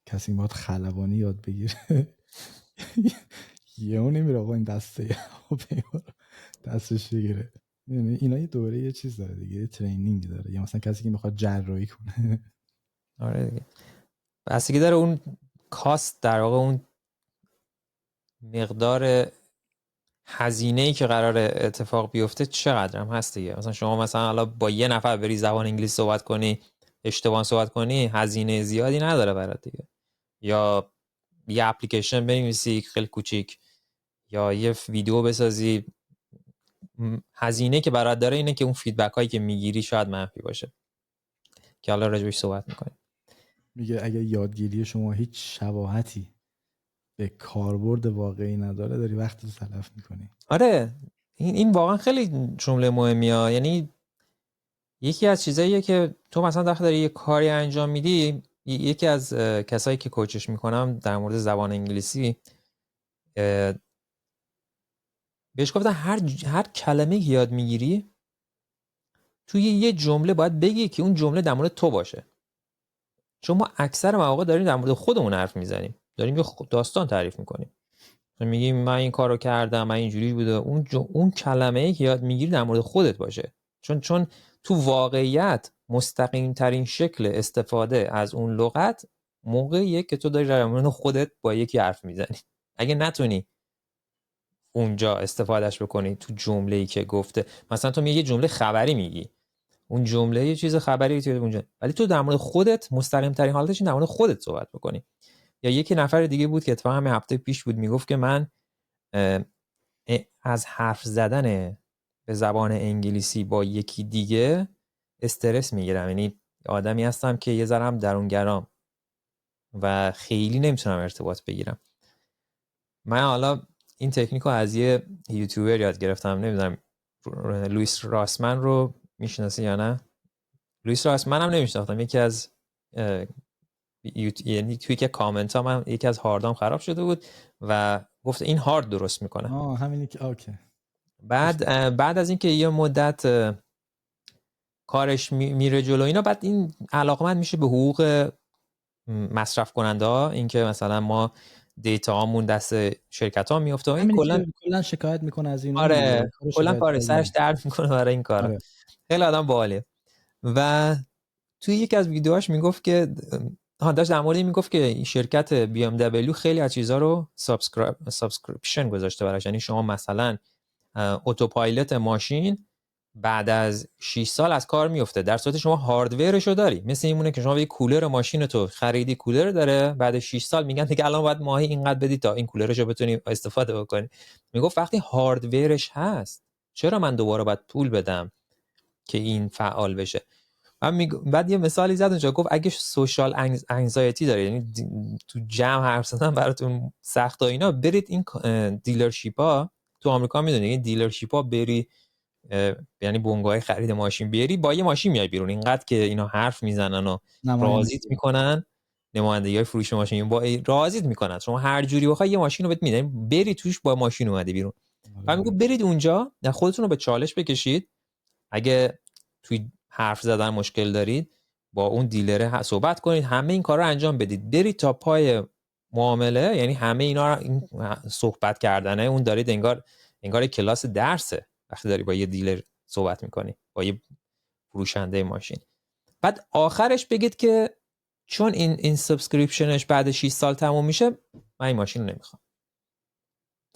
کسی باید خلبانی یاد بگیره یهو نمیره آقا این دسته دستش بگیره. یعنی اینا یه دوره یه چیز داره دیگه، یه ترینینگ داره. یا مثلا کسی که میخواد جراحی کنه آره دیگه، بستگی داره اون کاست، در واقع اون مقدار هزینه‌ای که قراره اتفاق بیفته چقدر هم هست دیگه. مثلا شما حالا با یه نفر بری زبان انگلیسی صحبت کنی، اشتباه صحبت کنی، هزینه زیادی نداره برات دیگه. یا یه اپلیکیشن بنویسی خیلی کوچیک، یا یه ویدیو بسازی، هزینه که برات داره اینه که اون فیدبک هایی که میگیری شاید منفی باشه، که حالا راجبش صحبت میکنیم. میگه اگه یادگیری شما هیچ شباهتی به کاربرد واقعی نداره، داری وقت رو تلف میکنی. آره، این واقعا خیلی جمله مهمیه. یعنی یکی از چیزاییه که تو مثلا داری یه کاری انجام میدی. یکی از کسایی که کوچش میکنم در مورد زبان انگلیسی بهش گفتن هر کلمه که یاد میگیری توی یه جمله باید بگی که اون جمله در مورد تو باشه. چون ما اکثر مواقع داریم در مورد خودمون حرف میزنیم، داریم یه داستان تعریف میکنیم، میگیم من این کارو کردم، من اینجوری بوده. اون کلمه‌ای که یاد میگیری در مورد خودت باشه. چون تو واقعیت مستقیم ترین شکل استفاده از اون لغت موقعیه که تو داری در مورد خودت با یکی حرف میزنی. اگه نتونی اونجا استفادهش بکنی تو جمله‌ای که گفته، مثلا تو میگی جمله خبری میگی، اون جمله یه چیز خبری تو اونجا، ولی تو در مورد خودت مستقیم ترین حالتش در مورد خودت صحبت بکنی. یا یکی نفر دیگه بود که اتفاقا همین هفته پیش بود، میگفت که من از حرف زدن به زبان انگلیسی با یکی دیگه استرس میگیرم. یعنی آدمی هستم که یه ذره هم درونگرام و خیلی نمیتونم ارتباط بگیرم. من حالا این تکنیک رو از یه یوتیوبر یاد گرفتم، نمیدونم لوئیس راسمن رو میشناسی یا نه. لوئیس راسمن هم نمیشناختم، یکی از یعنی توی که کامنت ها من یکی از هاردام خراب شده بود و گفت این هارد درست میکنه. همینی که اوکی. بعد از اینکه یه مدت کارش میره جلو اینا، بعد این علاقمند میشه به حقوق مصرف کننده ها، اینکه مثلا ما دیتا هامون دست شرکت ها میفته. این کلا شکایت میکنه از اینا. آره، کلا کار سرش درد میکنه برای این کارا. آره. خیلی آدم باحالیه. و توی یکی از ویدیوهاش میگفت که داشت در مورد این میگفت که شرکت BMW خیلی از چیزا رو سابسکریپشن گذاشته براش. یعنی شما مثلا اتوپایلوت ماشین بعد از 6 سال از کار میفته، در صورتی شما هاردورش رو داری. مثل اینمونه که شما یه کولر ماشین تو خریدی، کولر داره، بعد 6 سال میگن دیگه الان باید ماهی اینقدر بدی تا این کولرش رو بتونی استفاده بکنی. میگفت وقتی هاردورش هست چرا من دوباره باید پول بدم که این فعال بشه؟ بعد یه مثالی زد اونجا، گفت اگه سوشال انگزایتی داره، یعنی تو جمع حرف زدن براتون سخت و اینا، برید این دیلرشیپا تو آمریکا، میدونی این دیلرشیپا بری، یعنی بنگاه خرید ماشین بیاری، با یه ماشین میای بیرون. اینقدر که اینا حرف میزنن و راضیت میکنن، نمایندگی‌های فروش ماشین با راضیت میکنن، شما هر جوری بخوای یه ماشین رو بهت میدن، بری توش با ماشین اومده بیرون. بعد میگه برید اونجا خودتون رو به چالش بکشید، اگه توی حرف زدن مشکل دارید با اون دیلر صحبت کنید، همه این کارا رو انجام بدید، برید تا پای معامله. یعنی همه اینا رو، این صحبت کردنه اون دارید انگار کلاس درسه وقتی داری با یه دیلر صحبت میکنی، با یه فروشنده ماشین. بعد آخرش بگید که چون این سابسکریپشنش بعد 6 سال تموم میشه، من این ماشین رو نمیخوام.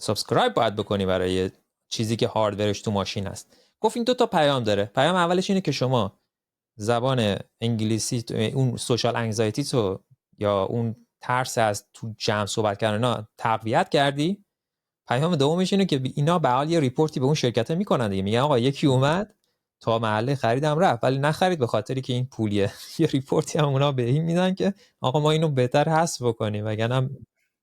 سابسکرایب باید بکنی برای چیزی که هاردورش تو ماشین هست. گفت این 2 تا پیام داره. پیام اولش اینه که شما زبان انگلیسی، اون سوشال انگزایتی تو یا اون ترس از تو جمع صحبت کردن تقویت کردی. پیام دومش اینه که اینا به حال یه ریپورتی به اون شرکت میکنن دیگه، میگن آقا یکی اومد تا محله خریدم رفت ولی نخرید به خاطری که این پولیه. یه ریپورتی هم اونا به این میدن که آقا ما اینو بهتر حذف بکنیم وگرنه.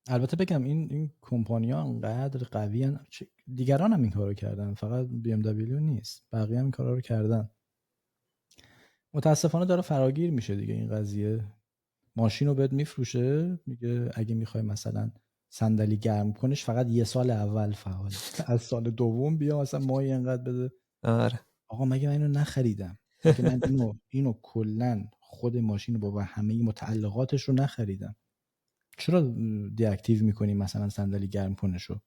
البته بگم این کمپانی‌ها انقدر قویان، دیگران هم این کارو کردن، فقط BMW نیست، بقیه هم این کارا رو کردن. متاسفانه داره فراگیر میشه دیگه این قضیه. ماشین رو بهت میفروشه، میگه اگه میخوای مثلا صندلی گرم کنش فقط 1 سال اول فعال، از سال دوم بیا مثلا ماهی اینقدر بده. آره. آقا مگه من اینو نخریدم؟ مگه من اینو کلا خود ماشین رو با همه متعلقاتش رو نخریدم؟ چرا دی اکتیو میکنی مثلا صندلی گرم کنشو؟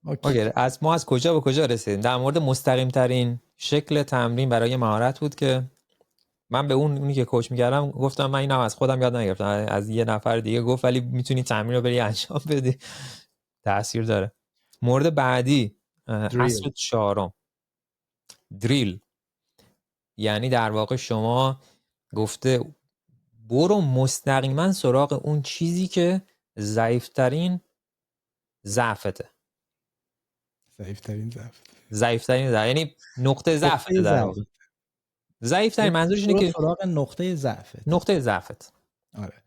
اوکی. از کجا به کجا رسیدیم؟ در مورد مستقیم ترین شکل تمرین برای مهارت بود که من به اونی که کوچ می‌کردم گفتم من اینم از خودم یاد نگرفتم، از یه نفر دیگه گفت ولی میتونی تمرین رو بری انجام بدی، تاثیر داره. مورد بعدی اصل 4 دریل. یعنی در واقع شما گفته برو مستقیما سراغ اون چیزی که ضعیفترین ضعفته. ضعیفترین یعنی نقطه ضعفته در واقع. ضعیفترین منظورش اینه که سراغ نقطه ضعفت. نقطه ضعفت. آره.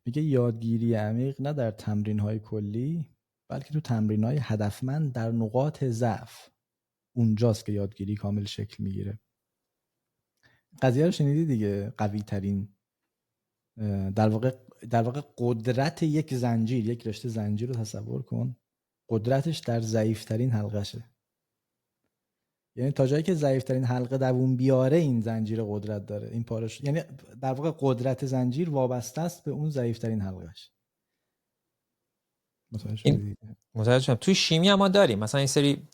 میگه یادگیری عمیق نه در تمرین‌های کلی بلکه تو تمرین‌های هدفمند در نقاط ضعف، اونجاست که یادگیری کامل شکل میگیره. قضیه رو شنیدی دیگه، قوی ترین در واقع قدرت یک زنجیر، یک رشته زنجیر رو تصور کن، قدرتش در ضعیفترین حلقشه. یعنی تا جایی که ضعیفترین حلقه دووم بیاره این زنجیر قدرت داره، این پارش، یعنی در واقع قدرت زنجیر وابسته است به اون ضعیفترین حلقش. متوجه شدم. توی شیمی هم ما داریم مثلا این سری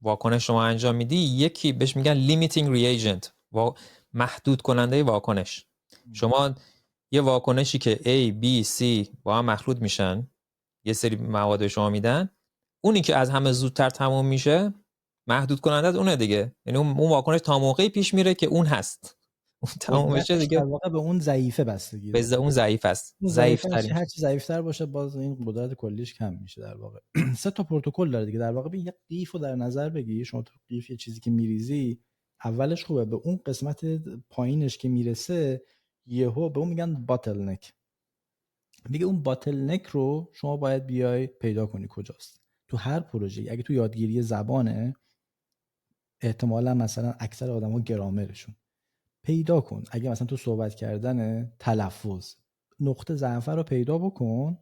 واکنش شما انجام میدی، یکی بهش میگن لیمیتینگ رییجنت، محدود کننده واکنش. شما یه واکنشی که A, B, C با هم مخلوط میشن، یه سری مواد شما میدن، اونی که از همه زودتر تموم میشه محدود کننده اونه دیگه. یعنی اون واکنش تا موقعی پیش میره که اون هست، اون تموم بشه دیگه در واقع به اون ضعیفه بستگی داره. به اون ضعیف است. ضعیفترین هر چی ضعیفتر باشه باز این قدرت کلیش کم میشه در واقع. 3 تا پروتکل داره دیگه در واقع. یه قیف رو در نظر بگی، شما تو قیف یه چیزی که میریزی اولش خوبه، به اون قسمت پایینش که میرسه یهو به اون میگن باتل نک. میگه اون باتل نک رو شما باید بیای پیدا کنی کجاست. تو هر پروژه، اگه تو یادگیری زبانه احتمالاً مثلا اکثر آدما گرامرشون، پیدا کن. اگه مثلا تو صحبت کردن تلفظ نقطه ضعف رو پیدا بکن،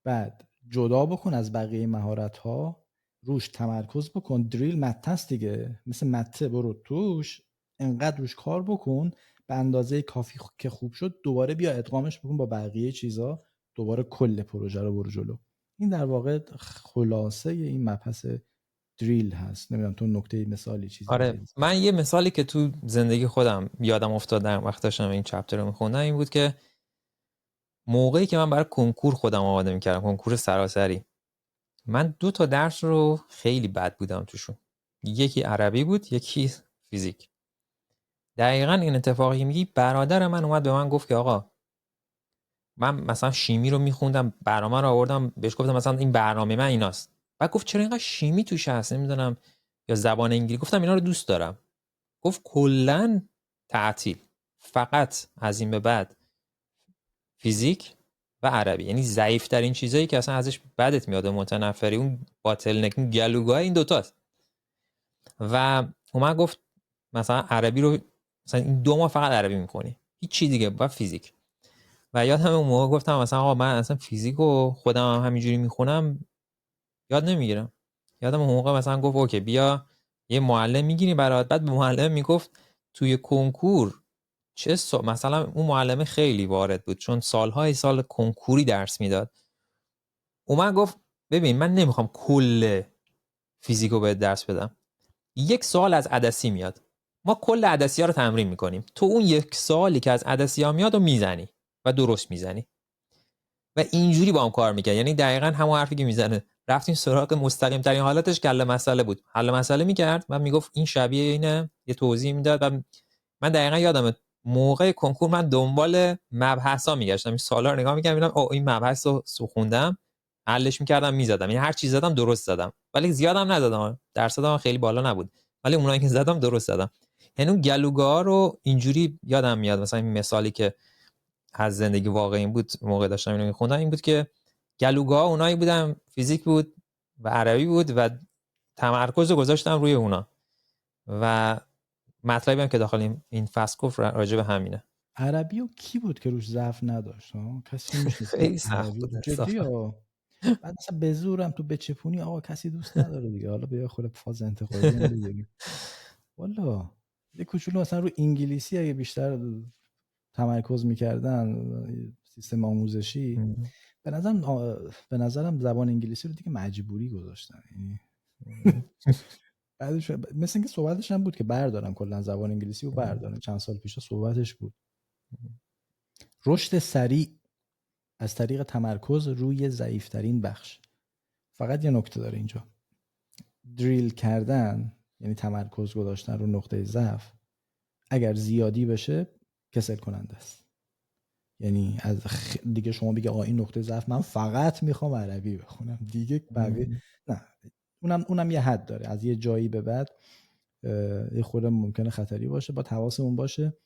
بعد جدا بکن از بقیه مهارت‌ها، روش تمرکز بکن. دریل مته است دیگه، مثل مته برو توش انقدر روش کار بکن به اندازه کافی که خوب شد دوباره بیا ادغامش بکن با بقیه چیزا، دوباره کل پروژه رو برو جلو. این در واقع خلاصه این مبحث دریل هست. نمیدونم تو نکته مثالی چیزی. آره، من یه مثالی که تو زندگی خودم یادم افتاد در وقت داشتم این چپتر رو میخوندم این بود که موقعی که من برای کنکور خودم آماده میکردم، کنکور سراسری، من 2 تا درس رو خیلی بد بودم توشون. یکی عربی بود، یکی فیزیک. دقیقاً این اتفاقی میگی، برادر من اومد به من گفت که آقا من مثلا شیمی رو میخوندم، برنامه رو آوردم بهش گفتم مثلا این برنامه من ایناست. بعد گفت چرا اینقدر شیمی توش هست، نمیدونم یا زبان انگلیسی. گفتم اینا رو دوست دارم. گفت کلاً تعطیل، فقط از این به بعد فیزیک و عربی، یعنی ضعیف ترین چیزایی که اصلا ازش بدت میاد، متنفری، اون باتل نک، اون گلوگاه، این دوتاست. و اومد گفت مثلا عربی رو مثلا این 2 ماه فقط عربی میکنی، هیچ چیز دیگه با فیزیک. و یادم اون موقع گفتم مثلا آقا من اصلا فیزیکو خودم هم همینجوری میخونم یاد نمیگیرم. یادم اون موقع مثلا گفت اوکی بیا یه معلم میگیری برات. بعد به معلم میگفت توی کنکور چه مثلا اون معلم خیلی وارد بود چون سالهای سال کنکوری درس میداد. اومد گفت ببین من نمیخوام کل فیزیکو بهت درس بدم، 1 سوال از عدسی میاد، ما کل عدسی ها رو تمرین میکنیم، تو اون 1 سوالی که از عدسی ها میاد رو میزنی و درست میزنی و اینجوری با هم کار میکنه. یعنی دقیقاً همون حرفی که میزنه. رفتیم سراغ مستقیم ترین حالتش حل مسئله بود. حل مسئله میکرد و میگفت این شبیه اینه، یه توضیح میداد. و من دقیقاً یادمه موقع کنکور من دنبال مبحثا میگشتم، این سوالا رو نگاه میکردم ببینم این مبحث رو خوندم، حلش میکردم میزدم. یعنی هر چیز زدم درست زدم، ولی زیادم نزدم، درصدم خیلی بالا نبود، ولی اونایی که زدم درست زدم. یعنی اون گلوگاه رو اینجوری یادم میاد. مثلا این مثالی که از زندگی واقعی بود موقع داشتم اینو میخوندم این بود که گلوگاه اونایی بودم، فیزیک بود و عربی بود و تمرکز رو گذاشتم روی اونا و مطلبی هم که داخل این فصل گفت راجع به همینه. عربی و کی بود که روش ضعف نداشت؟ کسی میشناسه خیلی سخت بود جدی ها. بعد مثلا به زورم تو بچپونی آقا کسی دوست نداره دیگه، حالا بیا خود فاز انتقادی هم بگیریم. والا یه کوچولو مثلا رو انگلیسی اگه بیشتر تمرکز میکردن سیستم آموزشی، به نظرم زبان انگلیسی رو دیگه مجبوری گذاشتن. یعنی بعدش مثل اینکه صحبتش هم بود که بردارن کلا زبان انگلیسی رو بردارن، چند سال پیش صحبتش بود. رشد سریع از طریق تمرکز روی ضعیفترین بخش. فقط یه نکته داره اینجا، دریل کردن یعنی تمرکز گذاشتن رو نقطه ضعف اگر زیادی بشه کسل کننده است. یعنی از دیگه شما بگی آقا این نقطه ضعف من فقط میخوام عربی بخونم دیگه بقیه نه، اونم یه حد داره. از یه جایی به بعد یه خورده ممکنه خطری باشه، با حواسمون باشه.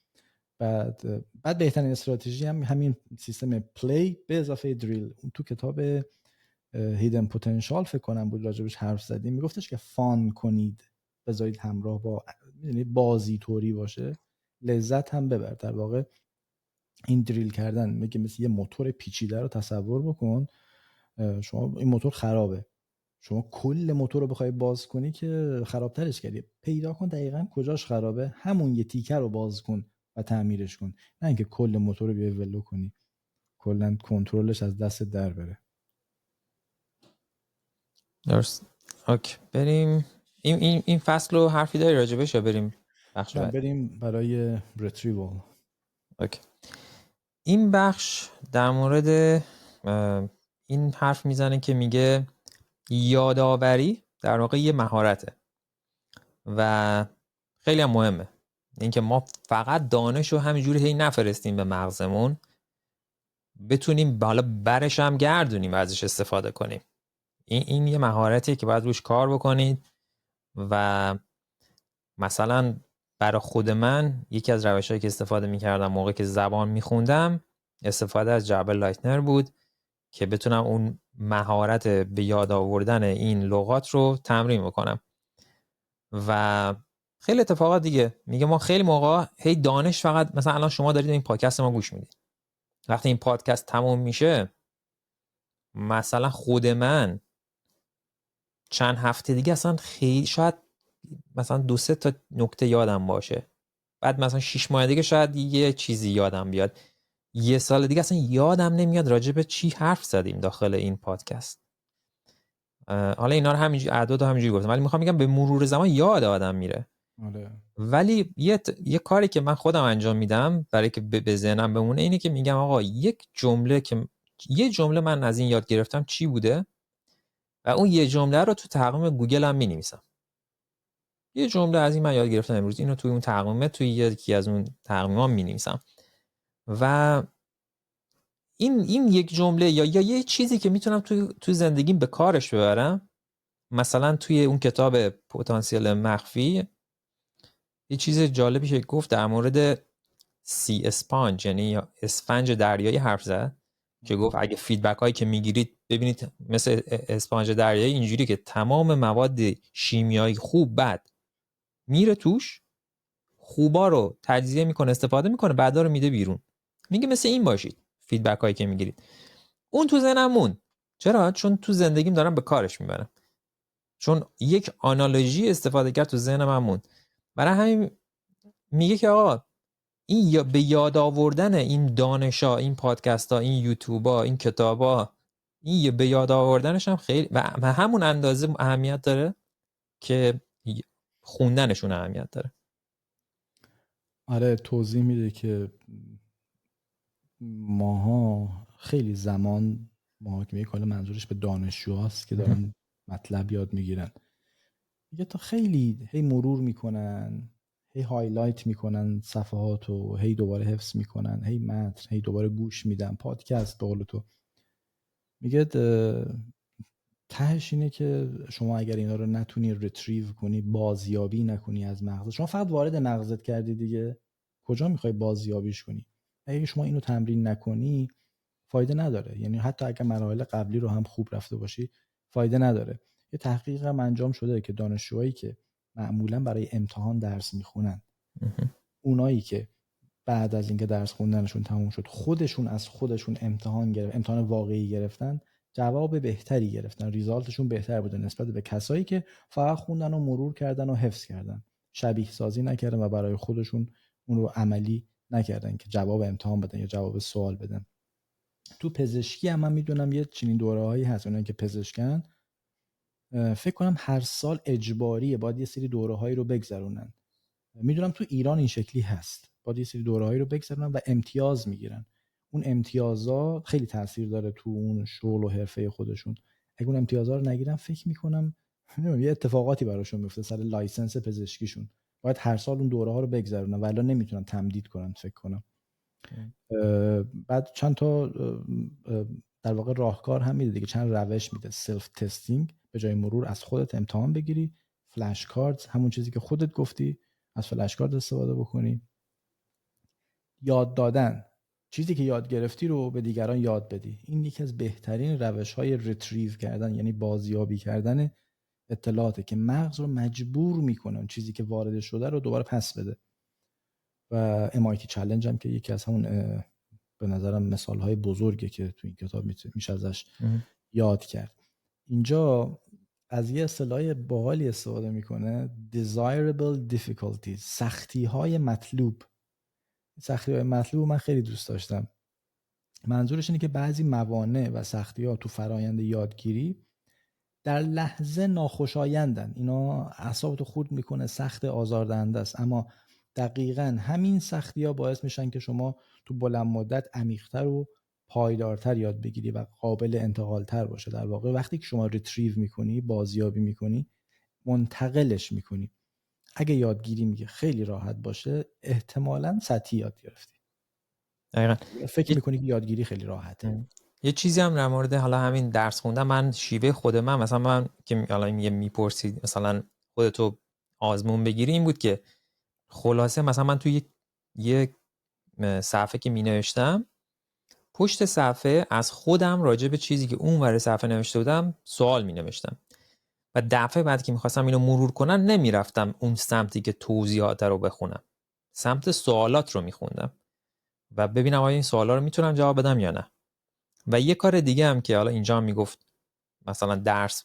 بعد بهترین استراتژی هم همین سیستم پلی به اضافه دریل. اون تو کتاب هیدن پتانسیال فکر کنم بود راجبش حرف زدیم، میگفتش که فان کنید، بذارید همراه با بازی طوری باشه، لذت هم ببر. در واقع این دریل کردن میگه مثل یه موتور پیچیده رو تصور بکن. شما این موتور خرابه، شما کل موتور رو بخوای باز کنی که خرابترش کردی. پیدا کن دقیقاً کجاش خرابه، همون یه تیکه رو باز کن و تعمیرش کن، نه اینکه کل موتور رو بیای ولو کنی، کلا کنترلش از دست در بره. درست. اوکی بریم این فصل رو حرفی داری راجبش یا بریم بخش بعد؟ بریم برای ریتریوال. اوکی. این بخش در مورد این حرف میزنه که میگه یادآوری در واقع یه مهارته و خیلی هم مهمه. اینکه ما فقط دانش رو همینجوری هی نفرستیم به مغزمون، بتونیم بالا برش هم گردونیم و ازش استفاده کنیم. این یه مهارتیه که باید روش کار بکنید. و مثلا برای خود من یکی از روش‌هایی که استفاده می‌کردم موقعی که زبان می‌خوندم استفاده از جبر لایتنر بود که بتونم اون مهارت به یاد آوردن این لغات رو تمرین بکنم. و خیلی اتفاقات دیگه میگه ما خیلی موقع هی دانش فقط، مثلا الان شما دارید این پادکست ما گوش میدید، وقتی این پادکست تموم میشه مثلا خود من چند هفته دیگه اصلا خیلی شاید مثلا 2-3 تا نکته یادم باشه، بعد مثلا 6 ماه دیگه شاید یه چیزی یادم بیاد، یه سال دیگه اصلا یادم نمیاد راجع به چی حرف زدیم داخل این پادکست. حالا اینا رو همینجوری اعداد همینجوری گفتم، ولی میخوام بگم به مرور زمان یاد آدم میره. ولی یه کاری که من خودم انجام میدم برای که به ذهنم بمونه اینه که میگم آقا یه جمله من از این یاد گرفتم چی بوده و اون یه جمله رو تو تقویم گوگل هم مینویسم. یه جمله از این من یاد گرفتم امروز، اینو توی اون تقویمه، توی یکی از اون تقویم‌ها مینویسم. و این یک جمله یا یه چیزی که میتونم تو زندگیم به کارش ببرم. مثلا توی اون کتاب پتانسیل مخفی یه چیز جالبی که گفت در مورد سی اسپانج، یعنی اسفنج دریایی حرف زد که گفت اگه فیدبک هایی که میگیرید ببینید مثل اسفنج دریایی اینجوری که تمام مواد شیمیایی خوب بد میره توش، خوبا رو تجزیه میکنه استفاده میکنه، بعدا رو میده بیرون. میگه مثل این باشید فیدبک هایی که میگیرید. اون تو ذهنم موند. چرا؟ چون تو زندگیم دارم به کارش میبرم، چون یک آنالوژی استفاده کرد تو ذهنم موند. برای همین میگه که آقا این به یاد آوردن این دانشا، این پادکستا، این یوتیوبا، این کتابا، این به یاد آوردنش هم خیلی و همون اندازه اهمیت داره که خوندنشون اهمیت داره. آره توضیح میده که ماها خیلی زمان، محاکمه کلا منظورش به دانشجوهاست که دارن مطلب یاد میگیرن، میگه تا خیلی هی مرور میکنن، هی هایلایت میکنن صفحاتو، هی دوباره حفظ میکنن، هی متن، هی دوباره گوش میدن، پادکست به قول تو. میگه تهش اینه که شما اگر اینا رو نتونی ریتریو کنی، بازیابی نکنی از مغزت، شما فقط وارد مغزت کردی دیگه، کجا میخوای بازیابیش کنی؟ اگه شما اینو تمرین نکنی فایده نداره. یعنی حتی اگه مراحل قبلی رو هم خوب رفته باشی فایده نداره. یه تحقیق هم انجام شده که دانشجوهایی که معمولا برای امتحان درس میخونن، اونایی که بعد از اینکه درس خوندنشون تموم شد خودشون از خودشون امتحان واقعی گرفتن، جواب بهتری گرفتن، ریزالتشون بهتر بوده نسبت به کسایی که فقط خوندن و مرور کردن و حفظ کردن، شبیه سازی نکردن و برای خودشون اون رو عملی نکردن که جواب امتحان بدن یا جواب سوال بدن. تو پزشکی هم من میدونم یه چنین دوره‌هایی هست، اونایی که پزشکن فکر کنم هر سال اجباریه باید یه سری دوره‌هایی رو بگذرونن. میدونم تو ایران این شکلی هست، باید یه سری دوره‌هایی رو بگذرونن و امتیاز میگیرن. اون امتیازا خیلی تاثیر داره تو اون شغل و حرفه خودشون. اگه اون امتیازا رو نگیرن فکر میکنم یه اتفاقاتی براشون میفته سر لایسنس پزشکیشون. باید هر سال اون دوره‌ها رو بگذرونن ولی نمیتونن تمدید کنن فکر کنم. بعد چند تا در واقع راهکار هم میده دیگه، چند روش میده. سلف تستینگ، به جای مرور از خودت امتحان بگیری. فلش کاردز، همون چیزی که خودت گفتی، از فلش کارت استفاده بکنی. یاد دادن، چیزی که یاد گرفتی رو به دیگران یاد بدی. این یکی از بهترین روش‌های ریتریو کردن، یعنی بازیابی کردن اطلاعاته که مغز رو مجبور میکنه اون چیزی که وارد شده رو دوباره پس بده. و MIT چالش هم که یکی از همون به نظرم مثال‌های بزرگه که تو این کتاب میشه ازش یاد کرد. اینجا از یه اصطلاح باحالی استفاده میکنه، desirable difficulties، سختی‌های مطلوب. سختی‌های مطلوب من خیلی دوست داشتم. منظورش اینه که بعضی موانع و سختی‌ها تو فرایند یادگیری در لحظه ناخوشایندن، اینا اعصابتو خورد میکنه، سخت، آزاردهنده است، اما دقیقاً همین سختی‌ها باعث میشن که شما تو بلند مدت عمیق‌تر و پایدارتر یاد بگیری و قابل انتقال‌تر باشه. در واقع وقتی که شما ریتریو میکنی، بازیابی میکنی، منتقلش میکنی. اگه یادگیری میگه خیلی راحت باشه، احتمالاً سطحی یاد گرفتی. دقیقاً فکر میکنی که یادگیری خیلی راحته. یه چیزی هم در مورد حالا همین درس خوندن، من شیوه خود من مثلا من که حالا میپرسید مثلا خودتو آزمون بگیری، این بود که خلاصه مثلا من توی یک صفحه که می نوشتم، پشت صفحه از خودم راجع به چیزی که اون ور صفحه نوشته بودم سوال می نوشتم و دفعه بعد که میخواستم اینو مرور کنم نمیرفتم اون سمتی که توضیحات رو بخونم، سمت سوالات رو میخوندم و ببینم آیا این سوالا رو میتونم جواب بدم یا نه. و یه کار دیگه هم که حالا اینجا هم میگفت مثلا درس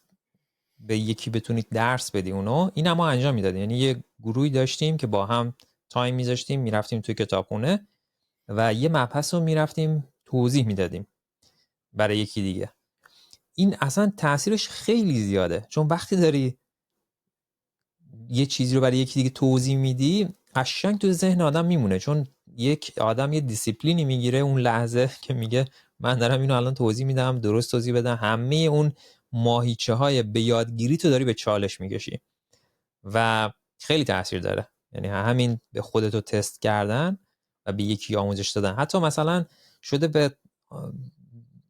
به یکی بتونید درس بدی اونو، این هم ما انجام میدادیم. یعنی یه گروهی داشتیم که با هم تایم میذاشتیم، میرفتیم توی کتابخونه و یه مبحث رو میرفتیم توضیح میدادیم برای یکی دیگه. این اصلا تاثیرش خیلی زیاده، چون وقتی داری یه چیزی رو برای یکی دیگه توضیح میدی قشنگ تو ذهن آدم میمونه، چون یک آدم یه دیسیپلینی میگیره اون لحظه که میگه من دارم اینو الان توضیح میدم، درست توضیح بدم، همه اون ماهیچه های به یادگیری تو داری به چالش میکشی و خیلی تاثیر داره. یعنی همین به خودتو تست کردن و به یکی آموزش دادن، حتی مثلا شده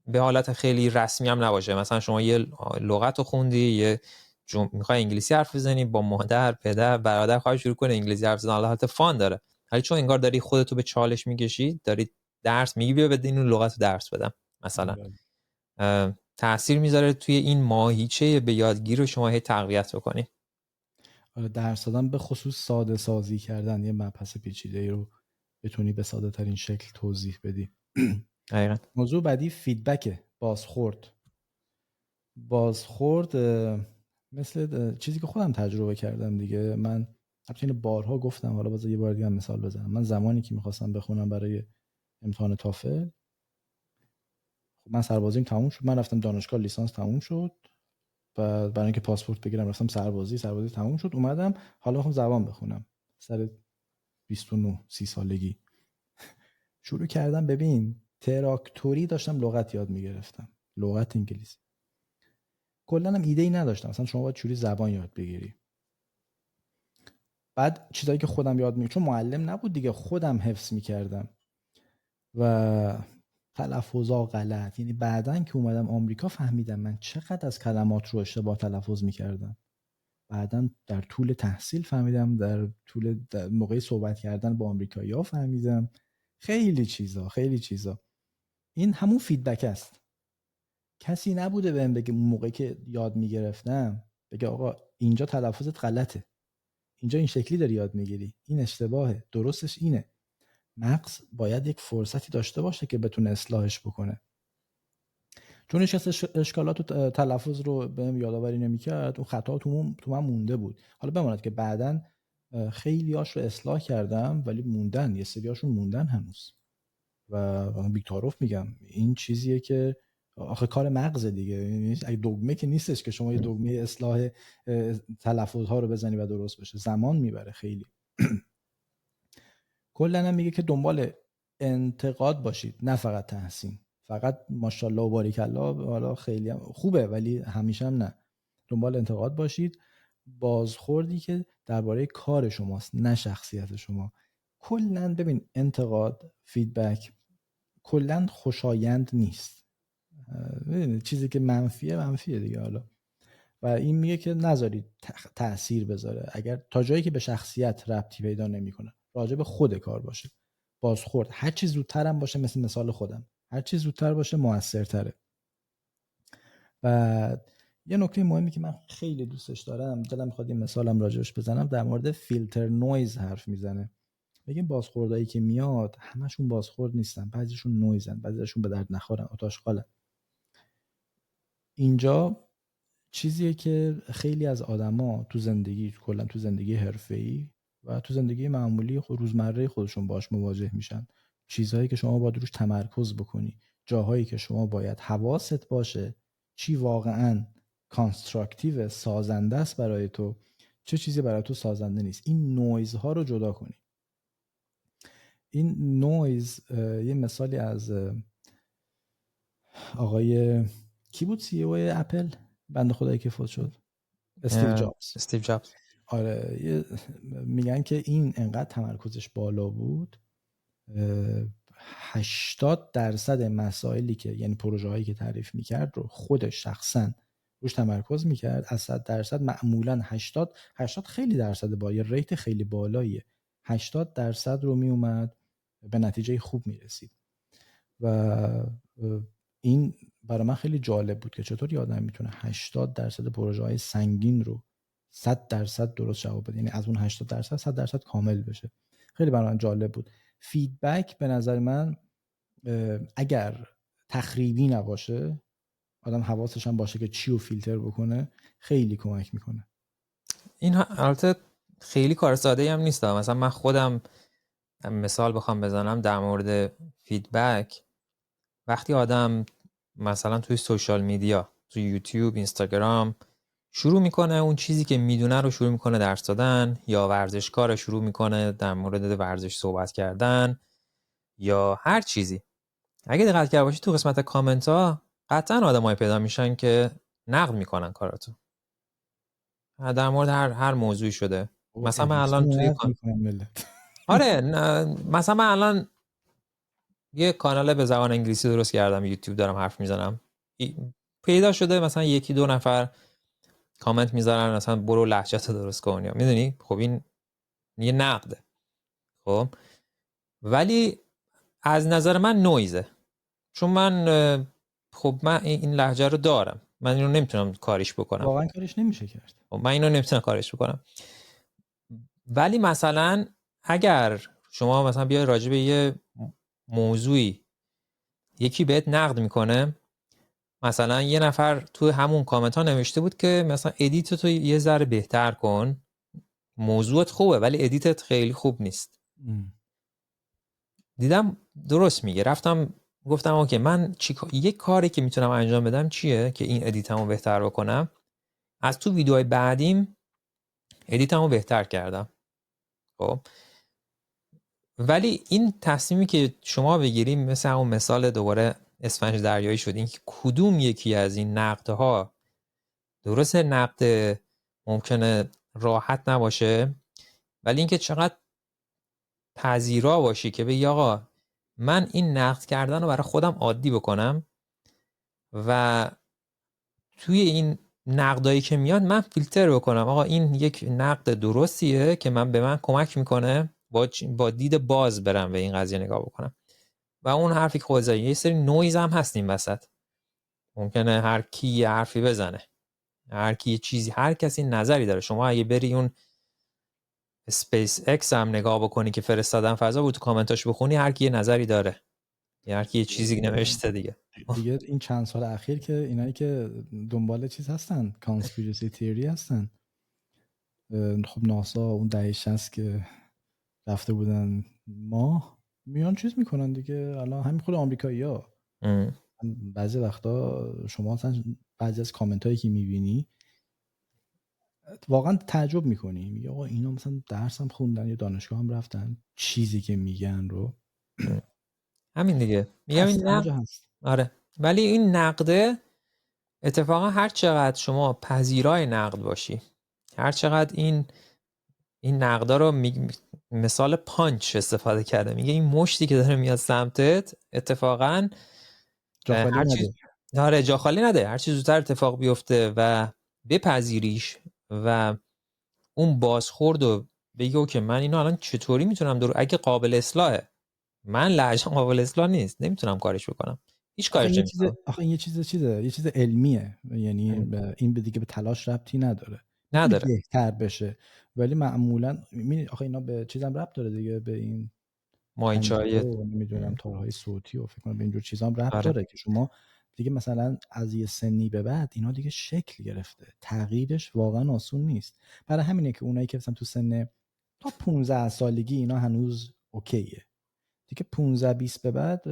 به حالت خیلی رسمی هم نباشه، مثلا شما یه لغت رو خوندی، یه میخوای انگلیسی حرف بزنی، با مادر، پدر، برادر خواهی شروع کنه انگلیسی حرف زدن، حالت فان داره، ولی چون انگار داری خودتو به چالش میکشی، داری درس میگی، بیا بدین اون لغت رو درس بدم مثلا، تأثیر میذاره توی این ماهیچه به یادگیری رو شما هی تقویت بکنی. درس دادن به خصوص ساده سازی کردن یه مبحث پیچیده رو بتونی به ساده ترین شکل توضیح بدی. دقیقاً. موضوع بعدی فیدبک، بازخورد مثل چیزی که خودم تجربه کردم دیگه. من البته اینو بارها گفتم، حالا باز یه بار دیگه هم مثال بزنم. من زمانی که میخواستم بخونم برای امتحان تافل، خب من سربازیم تموم شد، من رفتم دانشگاه، لیسانس تموم شد، و برای اینکه پاسپورت بگیرم رفتم سربازی تموم شد، اومدم حالا میخوام زبان بخونم. سر 29 30 سالگی شروع کردم. ببین تراکتوری داشتم لغت یاد میگرفتم، لغت انگلیسی. کلا هم ایده ای نداشتم مثلا شما باید چوری زبان یاد بگیری. بعد چیزایی که خودم یاد میگیرم، چون معلم نبود دیگه، خودم حفظ میکردم و تلفظا غلط. یعنی بعدن که اومدم آمریکا فهمیدم من چقدر از کلمات رو اشتباه تلفظ میکردم. بعدن در طول تحصیل فهمیدم، در موقع صحبت کردن با آمریکایی‌ها فهمیدم خیلی چیزا. این همون فیدبک است. کسی نبوده بهم بگه اون موقع که یاد میگرفتم بگه آقا اینجا تلفظت غلطه، اینجا این شکلی داری یاد میگیری، این اشتباهه، درستش اینه. مغز باید یک فرصتی داشته باشه که بتونه اصلاحش بکنه. چون هیچ کس اشکالات و تلفظ رو بهم یادآوری نمی‌کرد، اون خطا تو من مونده بود. حالا بماند که بعدن خیلی‌هاش رو اصلاح کردم ولی موندن، یه سریاشون موندن هنوز. و بی‌تعارف میگم این چیزیه که آخه کار مغزه دیگه. یعنی اگه دگمه که نیستش که شما یه دگمه اصلاح تلفظ‌ها رو بزنی و درست بشه، زمان میبره خیلی. کلا هم میگه که دنبال انتقاد باشید نه فقط تحسین. فقط ماشاءالله و بارک الله حالا خیلی هم خوبه ولی همیشه هم نه. دنبال انتقاد باشید، بازخوردی که درباره کار شماست نه شخصیت شما. کلا ببین انتقاد، فیدبک کلا خوشایند نیست. ببین چیزی که منفیه دیگه. حالا و این میگه که نذارید تأثیر بذاره، اگر تا جایی که به شخصیت ربطی پیدا نمیکنه، راجع به خود کار باشه. بازخورد هر چیز زودتر هم باشه، مثل مثال خودم، هر چیز زودتر باشه موثرتره. و یه نکته مهمی که من خیلی دوستش دارم، دلم میخواد این مثالم راجعش بزنم، در مورد فیلتر نویز حرف میزنه. بگیم بازخوردایی که میاد همشون بازخورد نیستن، بعضیشون نویزن، بعضیشون به درد نخورن، آتاشقالن. اینجا چیزیه که خیلی از آدما تو زندگی، کلا تو زندگی حرفه‌ای و تو زندگی معمولی روزمره خودشون باش مواجه میشن. چیزهایی که شما باید روش تمرکز بکنی، جاهایی که شما باید حواست باشه چی واقعاً کانستراکتیو، سازنده است برای تو، چه چیزی برای تو سازنده نیست. این نویزها رو جدا کنی. این نویز یه مثالی از آقای کی بود سی او اپل، بنده خدایی که فوت شد، استیو جابز. آره میگن که این انقدر تمرکزش بالا بود، 80% مسائلی که یعنی پروژه هایی که تعریف میکرد رو خودش شخصا روش تمرکز میکرد. از 100% معمولا 80 خیلی درصد با یه ریت خیلی بالاییه، 80% رو میومد به نتیجه خوب میرسید. و این برای من خیلی جالب بود که چطور یه آدم میتونه 80% پروژه های سنگین رو 100% درست جواب بده، یعنی از اون 80% 100% کامل بشه. خیلی برای من جالب بود. فیدبک به نظر من اگر تخریبی نباشه، آدم حواسش هم باشه که چی رو فیلتر بکنه، خیلی کمک میکنه. این البته خیلی کار ساده هم نیست. مثلا من خودم مثال بخوام بزنم در مورد فیدبک، وقتی آدم مثلا توی سوشال میدیا، توی یوتیوب، اینستاگرام شروع میکنه اون چیزی که میدونه رو شروع میکنه درس دادن، یا ورزشکار شروع میکنه در مورد ورزش صحبت کردن، یا هر چیزی، اگه دقت کرده باشی تو قسمت کامنت ها قطعا آدمای پیدا میشن که نقد میکنن کاراتو در مورد هر موضوعی شده. مثلا من الان توی آره مثلا من الان یه کانال به زبان انگلیسی درست کردم، یوتیوب دارم حرف میزنم، پیدا شده مثلا 1-2 نفر کامنت میذارن مثلا برو لهجه‌تو درست کن، یا میدونی خب این یه نقده. خب ولی از نظر من نویزه، چون من خب من این لهجه رو دارم، من اینو نمیتونم کاریش بکنم، واقعا کارش نمیشه کرد. خب من اینو نمیتونم کاریش بکنم. ولی مثلا اگر شما مثلا بیای راجع به یه موضوعی یکی بهت نقد میکنه، مثلا یه نفر تو همون کامنت ها نوشته بود که مثلا ادیت تو یه ذره بهتر کن، موضوعت خوبه ولی ادیتت خیلی خوب نیست. دیدم درست میگه، رفتم گفتم اوکی من یه کاری که میتونم انجام بدم چیه که این ادیتمو بهتر بکنم. از تو ویدیوهای بعدیم ادیتمو بهتر کردم. خب ولی این تصمیمی که شما بگیریم مثل همون مثال دوباره اسفنج دریایی شد، این که کدوم یکی از این نقدها درسته، نقد ممکنه راحت نباشه، ولی اینکه چقدر پذیرا باشی که بگی آقا من این نقد کردن رو برای خودم عادی بکنم و توی این نقدایی که میاد من فیلتر بکنم. آقا این یک نقد درستیه که به من کمک میکنه با دید باز برم به این قضیه نگاه بکنم. و اون حرفی که خود زدی، یه سری نویز هم هستیم وسط، ممکنه هر کی یه حرفی بزنه، هر کی یه چیزی، هر کسی نظری داره. شما اگه بری اون اسپیس اکس هم نگاه بکنی که فرستادن فضا بود، تو کامنتاش بخونی هر کی یه نظری داره، هر کی یه چیزی نوشته دیگه. دیگه این چند سال اخیر که اینایی که دنبال چیز هستن، کانسپیرسی تیوری هستن، خب ناسا اون دهه 60 که رفته بودن ماه، میان چیز میکنن دیگه. الان همین خود آمریکایی‌ها بعضی وقتا شما مثلا بعضی از کامنت هایی که میبینی واقعا تعجب میکنی، میگه آقا اینا مثلا درس هم خوندن یا دانشگاه هم رفتن، چیزی که میگن رو همین دیگه میگم هست، این همه نقد. جا هست. آره ولی این نقده اتفاقا هر چقدر شما پذیرای نقد باشی، هر چقدر این نقدا رو مثال پانچ استفاده کرده، میگه این مشتی که داره میاد سمتت اتفاقا جا خالی هر نده. چیز آره جا خالی نده، هر چیز زودتر اتفاق بیفته و بپذیریش و اون بازخورد رو بگی که من اینو الان چطوری میتونم اگه قابل اصلاحه، من لهجه‌ام قابل اصلاح نیست، نمیتونم کارش بکنم، هیچ کارش نمیکنم. این یه چیز علمیه، یعنی این به دیگه به تلاش ربطی نداره. میتونه نداره. بهتر بشه ولی معمولا آخه اینا به چیزام ربط داره دیگه، به این پنجره مایچای و نمیدونم تارهای صوتی و فکر کنم به اینجور چیزام ربط آره. داره که شما دیگه مثلا از یه سنی به بعد اینا دیگه شکل گرفته، تغییرش واقعا آسون نیست. برای همینه که اونایی که مثلا تو سن تا 15 سالگی اینا هنوز اوکیه، دیگه 15-20 به بعد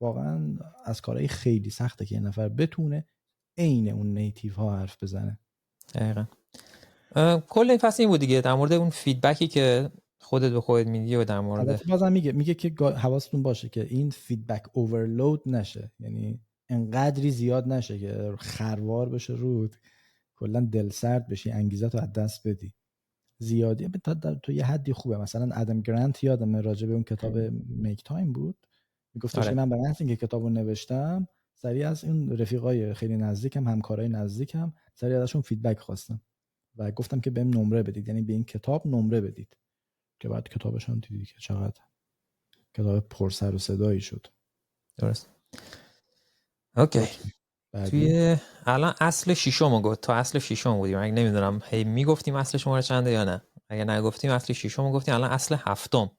واقعا از کارهای خیلی سخته که یه نفر بتونه عین اون نیتیو ها حرف بزنه. دقیقاً. کل این فصل این بود دیگه، در مورد اون فیدبکی که خودت به خودت میدی و در مورد البته بازم میگه که حواستون باشه که این فیدبک اوورلود نشه، یعنی انقدری زیاد نشه که خروار بشه رود، کلا دل سرد بشی، انگیزه تو از دست بدی. زیادی تو یه حدی خوبه. مثلا ادم گرانت یادمه راجع به اون کتاب میک تایم بود، میگفتش که من به محض اینکه کتابو نوشتم سریع از اون رفیقای خیلی نزدیکم، همکارای نزدیکم، سریع ازشون فیدبک خواستم و گفتم که بهم نمره بدید، یعنی به این کتاب نمره بدید، که بعد کتابش هم دیدی که چقدر کتاب پر سر و صدایی شد. درست. اوکی. بعدی توی الان اصل ششم گفت، تا اصل ششم بودیم، اگه نمیدونم هی میگفتیم اصل شماره چنده یا نه، اگه نگفتیم اصل ششم گفتیم، الان اصل هفتم.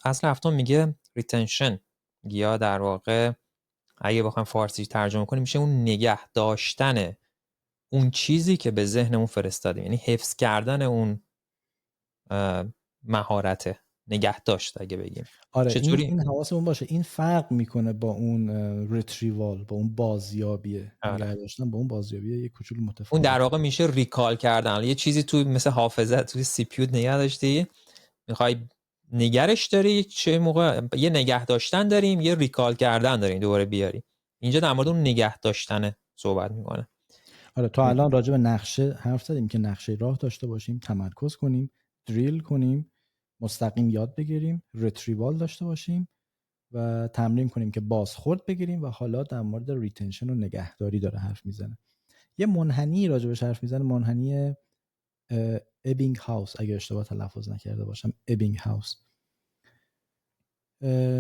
اصل هفتم میگه ریتنشن، یا در واقع اگه بخوایم فارسی ترجمه کنیم میشه اون نگه داشتن اون چیزی که به ذهنمون فرستادیم، یعنی حفظ کردن اون مهارت نگه داشت اگه بگیم. آره چطوری؟ این حواسمون باشه، این فرق میکنه با اون ریتریوال، با اون بازیابیه. نگه داشتن با اون بازیابیه یه کوچولو اون متفاوته. در واقع میشه ریکال کردن، یه چیزی تو مثل حافظه توی سی پی یو نگه داشتی، میخوای نگرش داری، چه موقع یه نگه داشتن داریم، یه ریکال کردن داریم دوباره بیاری. اینجا در مورد اون نگه داشتن صحبت میکنه. آره تا الان راجع به نقشه حرف زدیم که نقشه راه داشته باشیم، تمرکز کنیم، دریل کنیم، مستقیم یاد بگیریم، ریتریوال داشته باشیم و تمرین کنیم که بازخورد بگیریم، و حالا در مورد ریتنشن و نگهداری داره حرف میزنه. یه منحنی راجع بهش حرف میزنه، منحنی ابینگ هاوس، اگه اشتباه تلفظ نکرده باشم، ابینگ هاوس.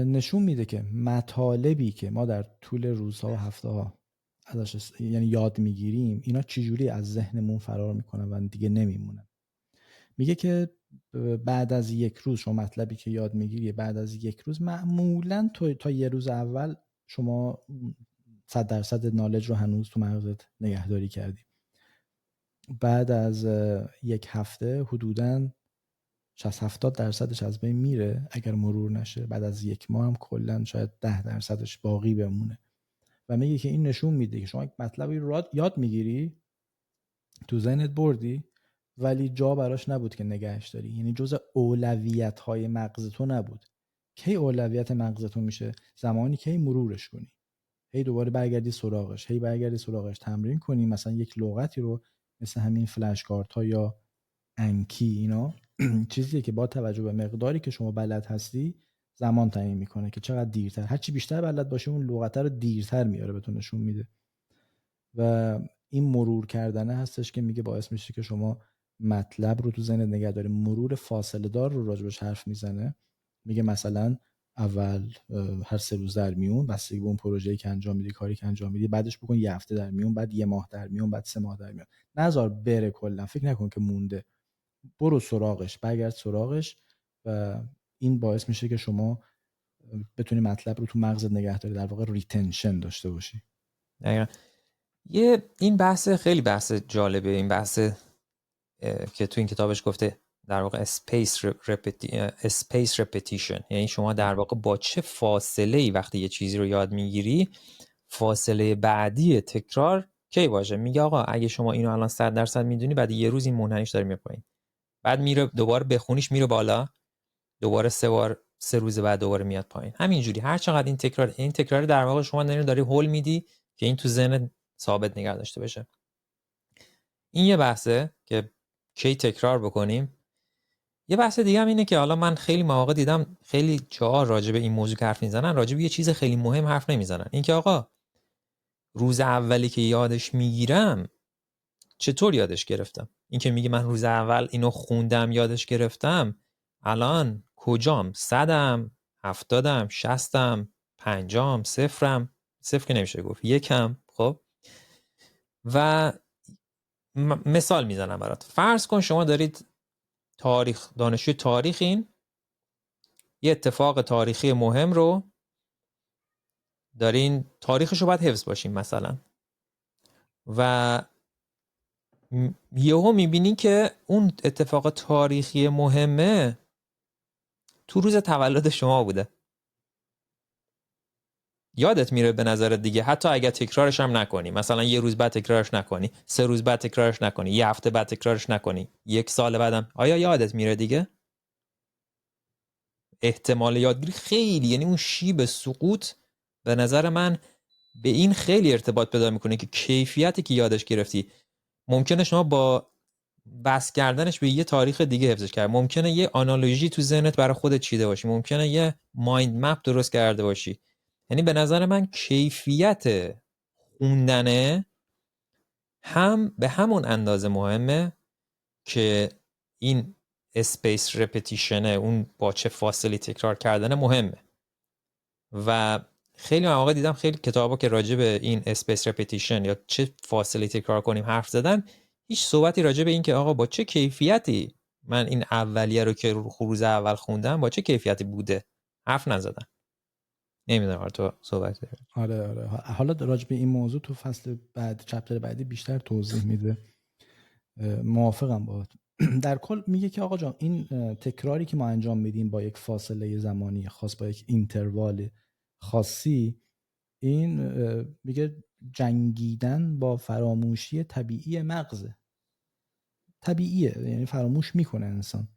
نشون میده که مطالبی که ما در طول روزها و هفته‌ها ازش یعنی یاد میگیریم، اینا چجوری از ذهنمون فرار میکنن و دیگه نمیمونن. میگه که بعد از یک روز شما مطلبی که یاد میگیری، بعد از یک روز معمولا تا یه روز اول شما 100% نالج رو هنوز تو مغزت نگهداری کردی. بعد از یک هفته حدوداً 60-70% از بین میره اگر مرور نشه. بعد از یک ماه هم کلا شاید 10% باقی بمونه. و میگه که این نشون میده که شما یک مطلبی رو یاد میگیری، تو ذهنت بردی ولی جا براش نبود که نگهش داری، یعنی جزء اولویت‌های مغز تو نبود. کی اولویت مغز تو میشه؟ زمانی که مرورش کنی، هی دوباره برگردی سراغش، هی برگردی سراغش، تمرین کنی. مثلا یک لغتی رو مثل همین فلش کارت ها یا انکی، اینا چیزیه که با توجه به مقداری که شما بلد هستی زمان تعیین میکنه که چقدر دیرتر، هرچی بیشتر بلد باشه اون لغت رو دیرتر میاره بهتون نشون میده. و این مرور کردنه هستش که میگه باعث میشه که شما مطلب رو تو ذهنت نگه داری. مرور فاصله دار رو راجبش حرف میزنه، میگه مثلا اول هر 3 روز در میون، بستگی به اون پروژه‌ای که انجام میدی، کاری که انجام میدی، بعدش بکن یه هفته در میون، بعد یه ماه در میون، بعد 3 ماه در میون. نذار بره کلا، فکر نکن که مونده، برو سراغش، برگرد سراغش. و این باعث میشه که شما بتونی مطلب رو تو مغزت نگه داری، در واقع ریتنشن داشته باشی. این بحث خیلی بحث جالبه، این بحث که تو این کتابش گفته در واقع space repetition، یعنی شما در واقع با چه فاصله‌ای وقتی یه چیزی رو یاد میگیری، فاصله بعدی تکرار کی باشه. میگه آقا اگه شما اینو الان 100% میدونی، بعد یه روز این منحنیش داره میره پایین، بعد میره دوباره بخونیش میره بالا، دوباره 3 روز بعد دوباره میاد پایین. همینجوری هر چقدر این تکرار در واقع شما داری هول میدی که این تو ذهن ثابت نگه داشته بشه. این یه بحثه که کی تکرار بکنیم. یه بحث دیگه هم اینه که حالا من خیلی مواقع دیدم خیلی جاها راجع به این موضوع حرف میزنن، راجع به یه چیز خیلی مهم حرف نمیزنن. این که آقا روز اولی که یادش میگیرم چطور یادش گرفتم؟ این که میگه من روز اول اینو خوندم یادش گرفتم، الان کجام؟ 100م، 70م، 60م، 50م، 0م؟ 0 که نمیشه گفت، 1م. خب و مثال میزنم برات. فرض کن شما دارید دانشجوی تاریخین، یه اتفاق تاریخی مهم رو دارین، تاریخش رو باید حفظ باشین مثلا، و یهو میبینین که اون اتفاق تاریخی مهمه تو روز تولد شما بوده. یادت میره به نظرت دیگه، حتی اگر تکرارش هم نکنی، مثلا یه روز بعد تکرارش نکنی، 3 روز بعد تکرارش نکنی، یه هفته بعد تکرارش نکنی، 1 سال بعدم، آیا یادت میره دیگه؟ احتمال یادگیری خیلی، یعنی اون شیب سقوط به نظر من به این خیلی ارتباط پیدا میکنه که کیفیتی که یادش گرفتی ممکنه شما با بس کردنش به یه تاریخ دیگه حفظش کرد، ممکنه یه آنالوژی تو ذهنت برای خودت چیده باشی، ممکنه یه مایند مپ درست کرده باشی. یعنی به نظر من کیفیت خوندنه هم به همون اندازه مهمه که این اسپیس رپتیشنه، اون با چه فاصله تکرار کردن مهمه. و خیلی مواقع دیدم خیلی کتابا که راجع به این اسپیس رپتیشن یا چه فاصله تکرار کنیم حرف زدن، هیچ صحبتی راجع به این که آقا با چه کیفیتی من این اولیه رو که روز اول خوندم با چه کیفیتی بوده حرف نزدن. نمیدونم تو صحبت داری. آره حالا راجع به این موضوع تو فصل بعد، چپتر بعدی بیشتر توضیح میده. موافقم باهات. در کل میگه که آقا جان این تکراری که ما انجام میدیم با یک فاصله زمانی خاص، با یک اینتروال خاصی، این میگه جنگیدن با فراموشی طبیعی مغزه. طبیعیه، یعنی فراموش میکنه انسان.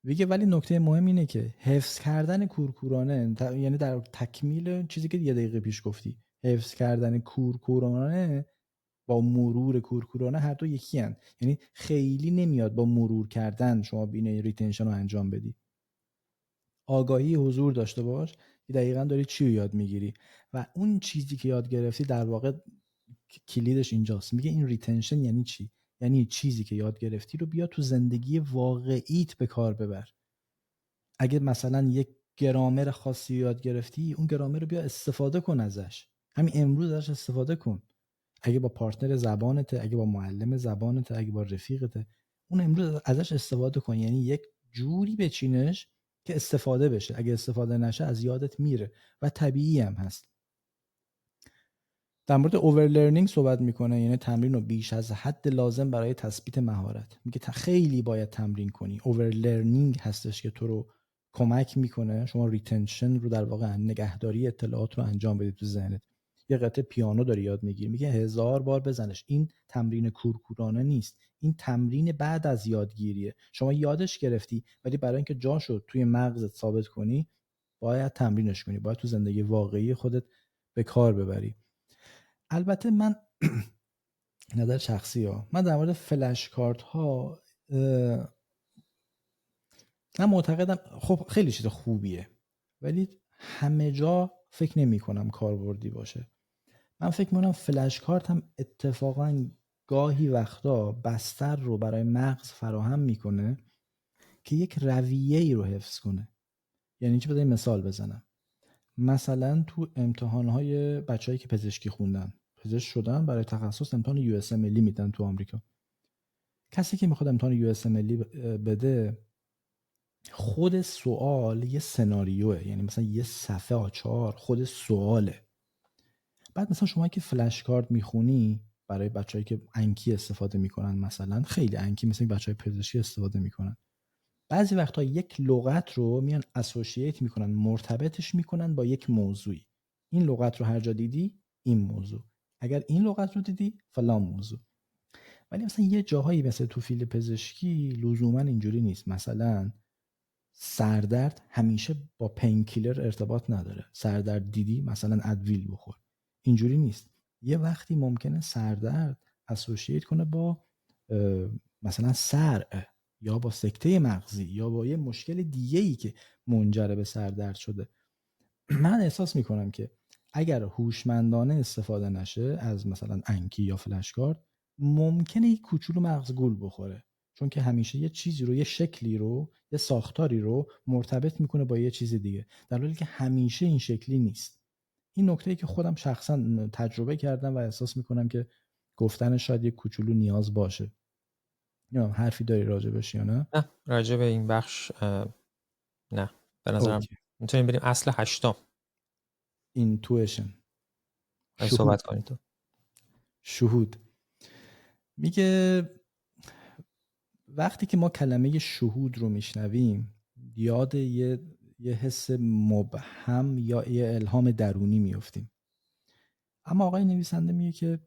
میگه ولی نکته مهم اینه که حفظ کردن کورکورانه، یعنی در تکمیل چیزی که 1 دقیقه پیش گفتی، حفظ کردن کورکورانه با مرور کورکورانه هر دو یکی هن. یعنی خیلی نمیاد با مرور کردن شما بین ریتنشن رو انجام بدی. آگاهی حضور داشته باش که دقیقاً داری چی رو یاد میگیری و اون چیزی که یاد گرفتی در واقع کلیدش اینجاست. میگه این ریتنشن یعنی چی؟ یعنی چیزی که یاد گرفتی رو بیا تو زندگی واقعیت به کار ببر. اگه مثلا یک گرامر خاصی یاد گرفتی، اون گرامر رو بیا استفاده کن ازش، همین امروز ازش استفاده کن. اگه با پارتنر زبانته، اگه با معلم زبانته، اگه با رفیقته، اون امروز ازش استفاده کن. یعنی یک جوری بچینش که استفاده بشه. اگه استفاده نشه از یادت میره و طبیعی هم هست. در مورد اوورلرنینگ صحبت میکنه، یعنی تمرین رو بیش از حد لازم برای تثبیت مهارت. میگه خیلی باید تمرین کنی. اوورلرنینگ هستش که تو رو کمک میکنه شما ریتنشن رو، در واقع نگهداری اطلاعات رو انجام بدید تو ذهنت. یه قطعه پیانو داری یاد میگیری، میگه 1000 بار بزنش. این تمرین کورکورانه نیست، این تمرین بعد از یادگیریه. شما یادش گرفتی ولی برای اینکه جاشو توی مغزت ثابت کنی باید تمرینش کنی، باید تو زندگی واقعی خودت به کار ببری. البته من نظر شخصی ها، من در مورد فلش کارت ها من معتقدم خب خیلی چیز خوبیه ولی همه جا فکر نمی کنم کاربردی باشه. من فکر میکنم فلش کارت هم اتفاقا گاهی وقتا بستر رو برای مغز فراهم میکنه که یک رویه‌ای رو حفظ کنه. یعنی چی؟ بذارید مثال بزنم. مثلا تو امتحانهای بچه‌ای که پزشکی خوندن، پزشک شدن، برای تخصص امتحان USMLE میدن تو آمریکا. کسی که میخواد امتحان USMLE بده، خود سوال یه سناریوه، یعنی مثلا یه صفحه آچار خود سواله. بعد مثلا شما که فلش کارت میخونی برای بچه‌ای که انکی استفاده میکنن، مثلا خیلی انکی مثلا بچه‌های پزشکی استفاده میکنن، بعضی وقتا یک لغت رو میان اسوسییت میکنن، مرتبطش میکنن با یک موضوعی. این لغت رو هر جا دیدی این موضوع، اگر این لغت رو دیدی فلان موضوع. ولی مثلا یه جاهایی مثل تو فیلد پزشکی لزوما اینجوری نیست. مثلا سردرد همیشه با پینکیلر ارتباط نداره. سردرد دیدی مثلا ادویل بخور، اینجوری نیست. یه وقتی ممکنه سردرد اسوسییت کنه با مثلا صرع یا با سکته مغزی یا با یه مشکل دیگه‌ای که منجر به سردرد شده. من احساس میکنم که اگر هوشمندانه استفاده نشه از مثلا انکی یا فلش کارت، ممکنه یک کوچولو مغز گول بخوره، چون که همیشه یه چیزی رو، یه شکلی رو، یه ساختاری رو مرتبط میکنه با یه چیز دیگه، در حالی که همیشه این شکلی نیست. این نکته‌ای که خودم شخصا تجربه کردم و احساس میکنم که گفتنش شاید یک کوچولو نیاز باشه. یا حرفی داری راجبش یا نه؟ نه راجع به این بخش نه، به نظرم اوکی. میتونیم بریم اصل 8. اینتویشن، صحبت شهود. کنید تو. شهود میگه وقتی که ما کلمه شهود رو میشنویم یاد یه حس مبهم یا یه الهام درونی میفتیم. اما آقای نویسنده میگه که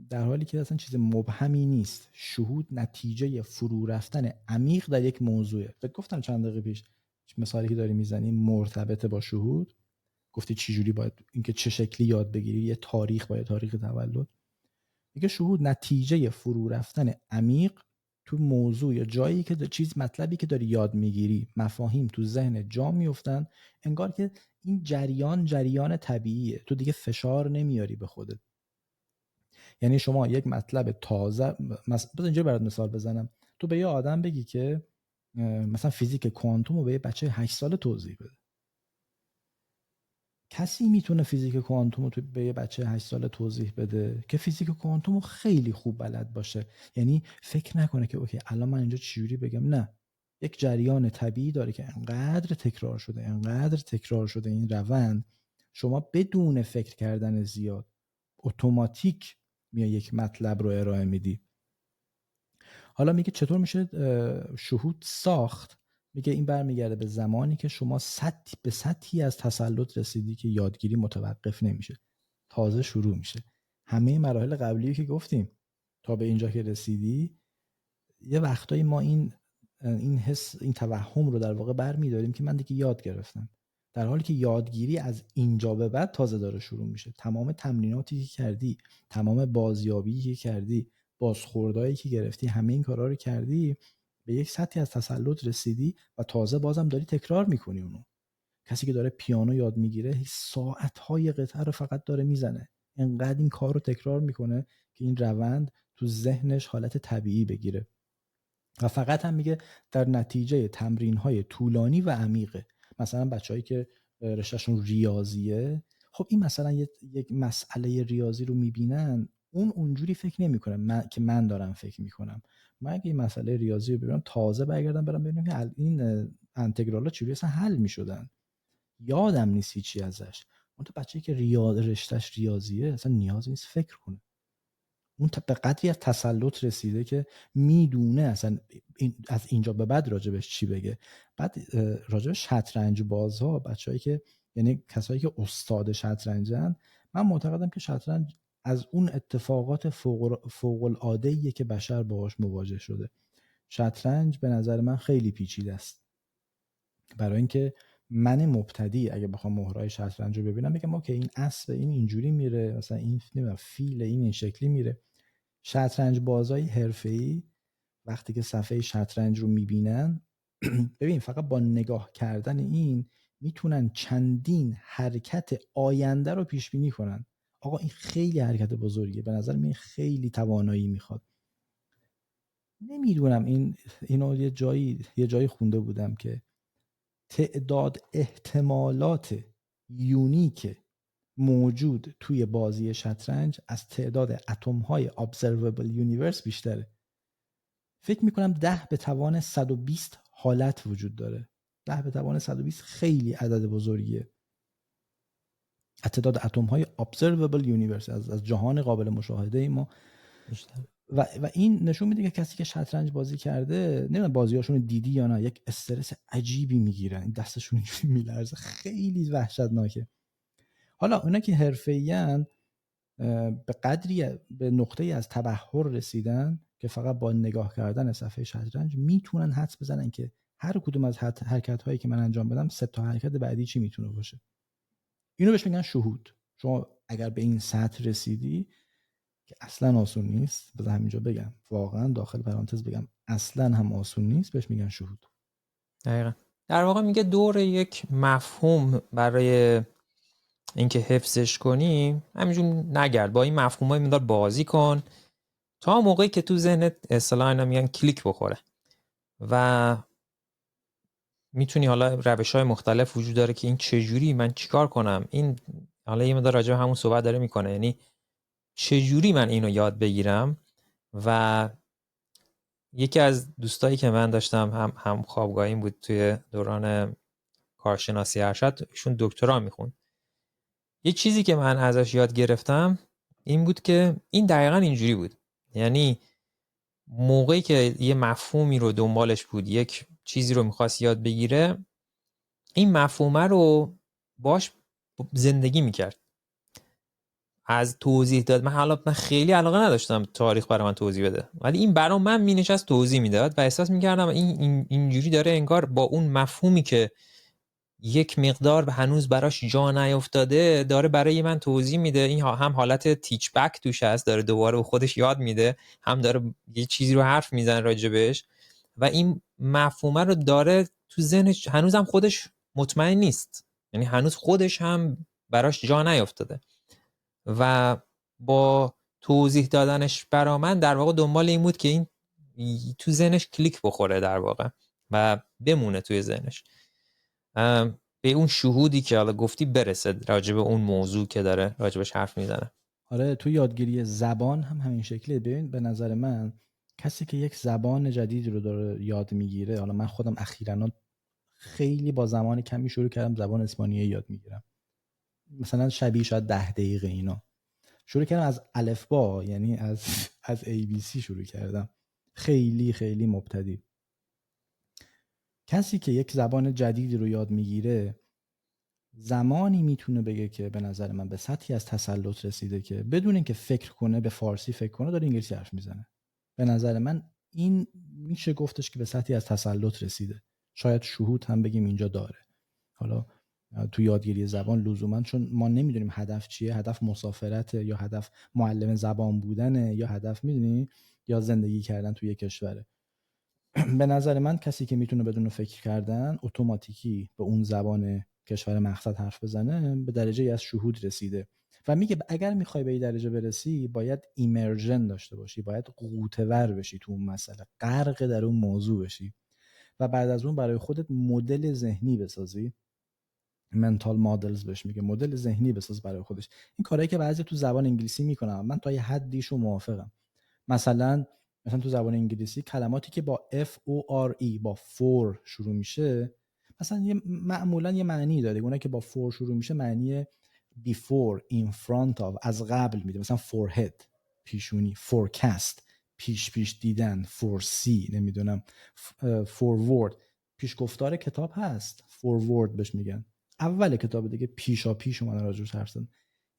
در حالی که اصلا چیز مبهمی نیست، شهود نتیجه فرو رفتن عمیق در یک موضوعه. فکر گفتم چند دقیقه پیش مثالی که داری میزنی مرتبط با شهود، گفتی چی جوری باید اینکه چه شکلی یاد بگیری، یه تاریخ با یه تاریخ تولد. میگه شهود نتیجه فرو رفتن عمیق تو موضوع یا جایی که چیز مطلبی که داری یاد میگیری، مفاهیم تو ذهن جا میفتن، انگار که این جریان طبیعیه، تو دیگه فشار نمیاری به خودت. یعنی شما یک مطلب تازه بذار اینجا برات مثال بزنم. تو به یه آدم بگی که مثلا فیزیک کوانتوم رو به یه بچه 8 ساله توضیح بده. کسی میتونه فیزیک کوانتوم رو به یه بچه 8 ساله توضیح بده که فیزیک کوانتوم رو خیلی خوب بلد باشه؟ یعنی فکر نکنه که اوکی الان من اینجا چجوری بگم. نه، یک جریان طبیعی داره که انقدر تکرار شده این روند، شما بدون فکر کردن زیاد اتوماتیک میای یک مطلب رو ارائه میدی. حالا میگه چطور میشه شهود ساخت؟ میگه این برمیگرده به زمانی که شما به سطحی از تسلط رسیدی که یادگیری متوقف نمیشه، تازه شروع میشه. همه مراحل قبلی که گفتیم تا به اینجا که رسیدی، یه وقتایی ما این حس، این توهم رو در واقع برمیداریم که من دیگه یاد گرفتم، در حالی که یادگیری از اینجا به بعد تازه داره شروع میشه. تمام تمریناتی که کردی، تمام بازیابی که کردی، بازخوردایی که گرفتی، همه این کارا رو کردی، به یک سطحی از تسلط رسیدی و تازه بازم داری تکرار میکنی اونو. کسی که داره پیانو یاد میگیره ساعت‌های قطعه رو فقط داره میزنه، انقدر این کار رو تکرار میکنه که این روند تو ذهنش حالت طبیعی بگیره. و فقط هم میگه در نتیجه تمرین‌های طولانی و عمیقه. مثلا بچه‌هایی که رشتهشون ریاضیه، خب این مثلا یک مسئله ریاضی رو میبینن، اونجوری فکر نمیکنه که من دارم فکر میکنم. من اگه این مسئله ریاضی رو ببینم تازه برگردم برم ببینم که این انتگرالا چجوری اصلا حل میشدن، یادم نیست هیچی ازش. اون تو بچه‌ای که رشتهش ریاضیه اصلا نیاز نیست فکر کنه، اون به قدری از تسلط رسیده که میدونه اصلا از اینجا به بعد راجبش چی بگه. بعد راجب شطرنج بازها، بچه‌ای که یعنی کسایی که استاد شطرنجن، من معتقدم که شطرنج از اون اتفاقات فوق العاده‌ایه که بشر باهاش مواجه شده. شطرنج به نظر من خیلی پیچیده است. برای اینکه من مبتدی اگه بخوام مهرهای شطرنج رو ببینم بگم اوکی این اسب این اینجوری میره، مثلا این نمیدونم فیل این شکلی میره. شطرنج بازای حرفه‌ای وقتی که صفحه شطرنج رو میبینن ببین فقط با نگاه کردن این میتونن چندین حرکت آینده رو پیش بینی کنن. آقا این خیلی حرکت بزرگیه، به نظر من خیلی توانایی میخواد. نمیدونم اینو یه جایی خونده بودم که تعداد احتمالات یونیک موجود توی بازی شطرنج از تعداد اتم‌های observable universe بیشتره. فکر میکنم 10 به توان 120 حالت وجود داره. 10 به توان 120 خیلی عدد بزرگیه. تعداد اتم‌های observable universe از جهان قابل مشاهده ما بیشتر. و این نشون میده که کسی که شطرنج بازی کرده، نمیدونم بازیاشون دیدی یا نه، یک استرس عجیبی میگیرن، دستشون اینجوری میلرزه، خیلی وحشتناکه. حالا اونا که حرفه‌این به قدری به نقطه‌ای از تبحر رسیدن که فقط با نگاه کردن صفحه شطرنج میتونن حدس بزنن که هر کدوم از حرکت‌هایی که من انجام بدم 3 تا حرکت بعدی چی میتونه باشه. اینو بهش میگن شهود. شما اگر به این سطح رسیدی که اصلا آسون نیست، بذار همینجا بگم، واقعا داخل پرانتز بگم اصلا هم آسون نیست، بهش میگن شهود. دقیقا. در واقع میگه دور یک مفهوم برای اینکه حفظش کنی همینجور نگرد، با این مفهومای مقدار بازی کن تا موقعی که تو ذهنت اصطلاحاً اینا میگن کلیک بخوره و میتونی، حالا روش‌های مختلف وجود داره که این چجوری من چیکار کنم. این حالا یه مقدار راجع به همون صحبت داره میکنه، یعنی چجوری من اینو یاد بگیرم. و یکی از دوستایی که من داشتم هم خوابگاهیم بود توی دوران کارشناسی ارشد، ایشون دکترا میخوند. یه چیزی که من ازش یاد گرفتم این بود که این دقیقاً اینجوری بود، یعنی موقعی که یه مفهومی رو دنبالش بود، یک چیزی رو میخواست یاد بگیره، این مفهومه رو باش زندگی میکرد. از توضیح داد، من خیلی علاقه نداشتم تاریخ برای من توضیح بده، ولی این برای من مینشست توضیح میداد و احساس میکردم اینجوری داره انگار با اون مفهومی که یک مقدار به هنوز براش جا نیافتاده داره برای من توضیح میده. این هم حالت تیچ بک توش هست، داره دوباره به خودش یاد میده، هم داره یه چیزی رو حرف میزنه راجبش و این مفهومه رو داره تو ذهنش، هنوزم خودش مطمئن نیست، یعنی هنوز خودش هم براش جا نیافتاده و با توضیح دادنش برا من در واقع دنبال این بود که این تو ذهنش کلیک بخوره در واقع و بمونه توی ذهنش، به اون شهودی که حالا گفتی برسه راجب اون موضوع که داره راجبش حرف میزنه. آره، تو یادگیری زبان هم همین شکلیه. ببین به نظر من کسی که یک زبان جدید رو داره یاد میگیره، حالا من خودم اخیراً خیلی با زمان کمی شروع کردم زبان اسپانیایی یاد میگیرم، مثلا شبیه شاید 10 دقیقه اینا شروع کردم از الفبا، یعنی از ABC شروع کردم، خیلی خیلی مبتدی. کسی که یک زبان جدیدی رو یاد میگیره زمانی میتونه بگه که به نظر من به سطحی از تسلط رسیده که بدون اینکه فکر کنه، به فارسی فکر کنه، داره انگلیسی حرف میزنه. به نظر من این میشه گفتش که به سطحی از تسلط رسیده. شاید شهود هم بگیم اینجا داره. حالا تو یادگیری زبان لزوما، چون ما نمیدونیم هدف چیه، هدف مسافرت یا هدف معلم زبان بودنه یا هدف میدونی یا زندگی کردن توی کشوره. به نظر من کسی که میتونه بدون فکر کردن اتوماتیکی به اون زبان کشور مقصد حرف بزنه به درجه از شهود رسیده و میگه اگر میخوای به این درجه برسی باید ایمرژن داشته باشی، باید غوطه‌ور بشی تو اون مسئله، غرق در اون موضوع بشی و بعد از اون برای خودت مدل ذهنی بسازی. منتال مدلز بهش میگه، مدل ذهنی بساز برای خودش. این کارهایی که بعضی تو زبان انگلیسی میکنن من تا یه حدیشو موافقم. مثلا تو زبان انگلیسی کلماتی که با FORE با فور شروع میشه مثلا معمولا یه معنی داره. اونایی که با فور شروع میشه معنی before in front of از قبل میده، مثلا forehead پیشونی، forecast پیش دیدن، foresee نمیدونم، forward پیشگفتار کتاب هست، forward بهش میگن، اول کتاب دیگه پیشا پیش اومدن راجعش حرف زدن.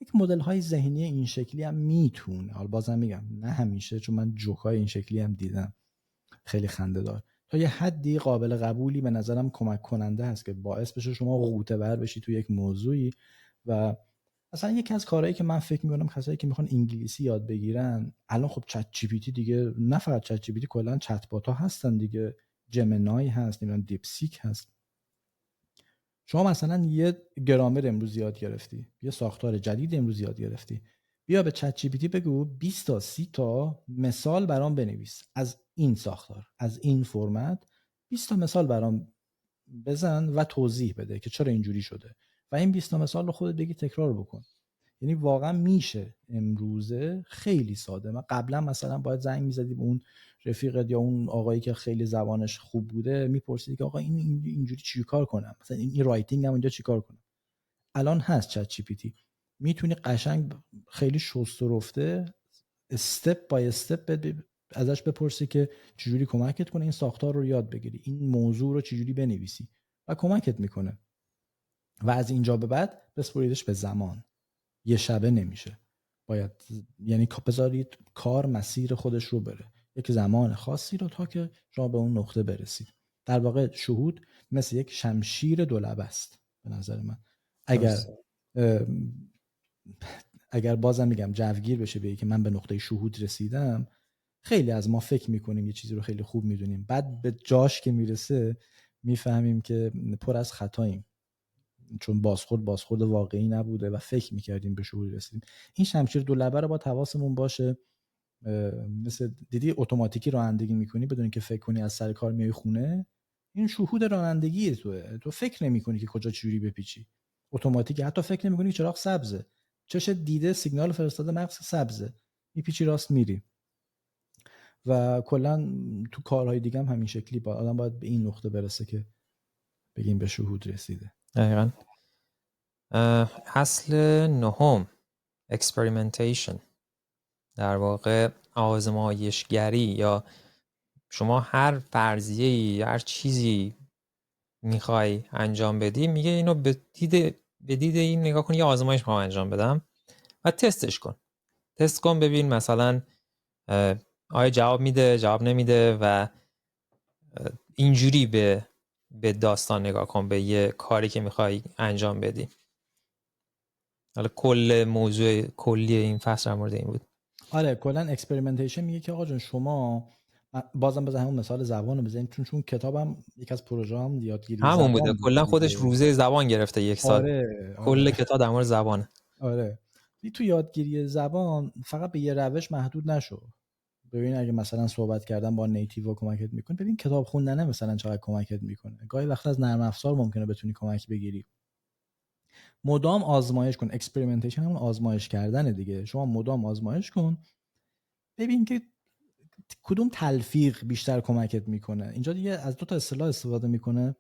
یک مدل های ذهنی این شکلی هم میتونه، حالا بازم میگم نه همیشه، چون من جوکای این شکلی هم دیدم خیلی خنده دار، تا یه حدی قابل قبولی به نظرم کمک کننده هست که باعث بشه شما غوطه ور بشی تو یک موضوعی. و اصلا یکی از کارهایی که من فکر می‌کنم کسایی که میخوان انگلیسی یاد بگیرن، الان خب چت جی پی تی دیگه، نه فقط چت جی پی تی، کلا چت بات ها هستن دیگه، جمنای هست، نمیدونم دیپسیک هست. شما مثلا یه گرامر امروز یاد گرفتی، یه ساختار جدید امروز یاد گرفتی، بیا به چت جی پی تی بگو 20 تا 30 تا مثال برام بنویس از این ساختار، از این فرمت، 20 تا مثال برام بزن و توضیح بده که چرا اینجوری شده و این 20 تا مثال رو خودت بگی تکرار بکن. یعنی واقعا میشه امروزه خیلی ساده. من قبلا مثلا باید زنگ میزدی به اون رفیقت یا اون آقایی که خیلی زبانش خوب بوده، میپرسیدی که آقا این اینجوری چیکار کنم، مثلا این رایتینگ هم اینجا چیکار کنم. الان هست چت جی پی تی، میتونی قشنگ خیلی شست و رفته استپ بای استپ ازش بپرسی که چجوری کمکت کنه این ساختار رو یاد بگیری، این موضوع رو چجوری بنویسی، و کمکت میکنه. و از اینجا به بعد بسپریدش به زمان، یه شبه نمیشه، باید یعنی بذارید کار مسیر خودش رو بره، یک زمان خاصی رو تا که شما به اون نقطه برسید. در واقع شهود مثل یک شمشیر دولبه است به نظر من. اگر اگر بازم میگم جوگیر بشه به که من به نقطه شهود رسیدم، خیلی از ما فکر میکنیم یه چیزی رو خیلی خوب میدونیم، بعد به جاش که میرسه میفهمیم که پر از خطاییم، چون بازخورد واقعی نبوده و فکر میکردیم به شهود رسیدیم. این شمشیر دولبه رو با حواسمون باشه. مثل دیدی اتوماتیکی رانندگی میکنی بدون اینکه فکر کنی، از سر کار میای خونه، این شهود رانندگی تو فکر نمیکنی که کجا چجوری بپیچی، اتوماتیک، حتی فکر نمیکنی چراغ سبزه، چش دیده سیگنال فرستاده مغز سبزه، میپیچی راست میری. و کلا تو کارهای دیگه هم همین شکلی آدم باید به این نقطه برسه که بگیم به شهود رسیده. دقیقاً. اصل نهم experimentation، در واقع آزمایشگری، یا شما هر فرضیه‌ای یا هر چیزی میخوای انجام بدی، میگه اینو به دید این نگاه کن، یه آزمایش میخوام انجام بدم و تست کن ببین مثلا آیا جواب میده، جواب نمیده، و اینجوری به داستان نگاه کن، به یه کاری که میخوای انجام بدی. حالا کل موضوع کلی این فصل در مورد این بود. آره کلا اکسپریمنتیشن میگه که آقا جون شما، بازم بزن همون مثال زبان رو بزنیم، چون کتابم یک از پروژه هم یادگیری همون زبان بوده، کلا خودش روزه زبان گرفته 1 سال. آره کل کتاب در مورد زبانه. آره تو یادگیری زبان فقط به یه روش محدود نشو. ببین اگه مثلا صحبت کردن با نیتیو کمکت میکنه، ببین کتاب خوندنه مثلا چقدر کمکت میکنه. گاهی وقتا از نرم افزار ممکنه بتونی کمک بگیری. مدام آزمایش کن. اکسپریمنتیشن همون آزمایش کردن دیگه. شما مدام آزمایش کن، ببین که کدوم تلفیق بیشتر کمکت میکنه. اینجا دیگه از دو تا اصطلاح استفاده میکنه،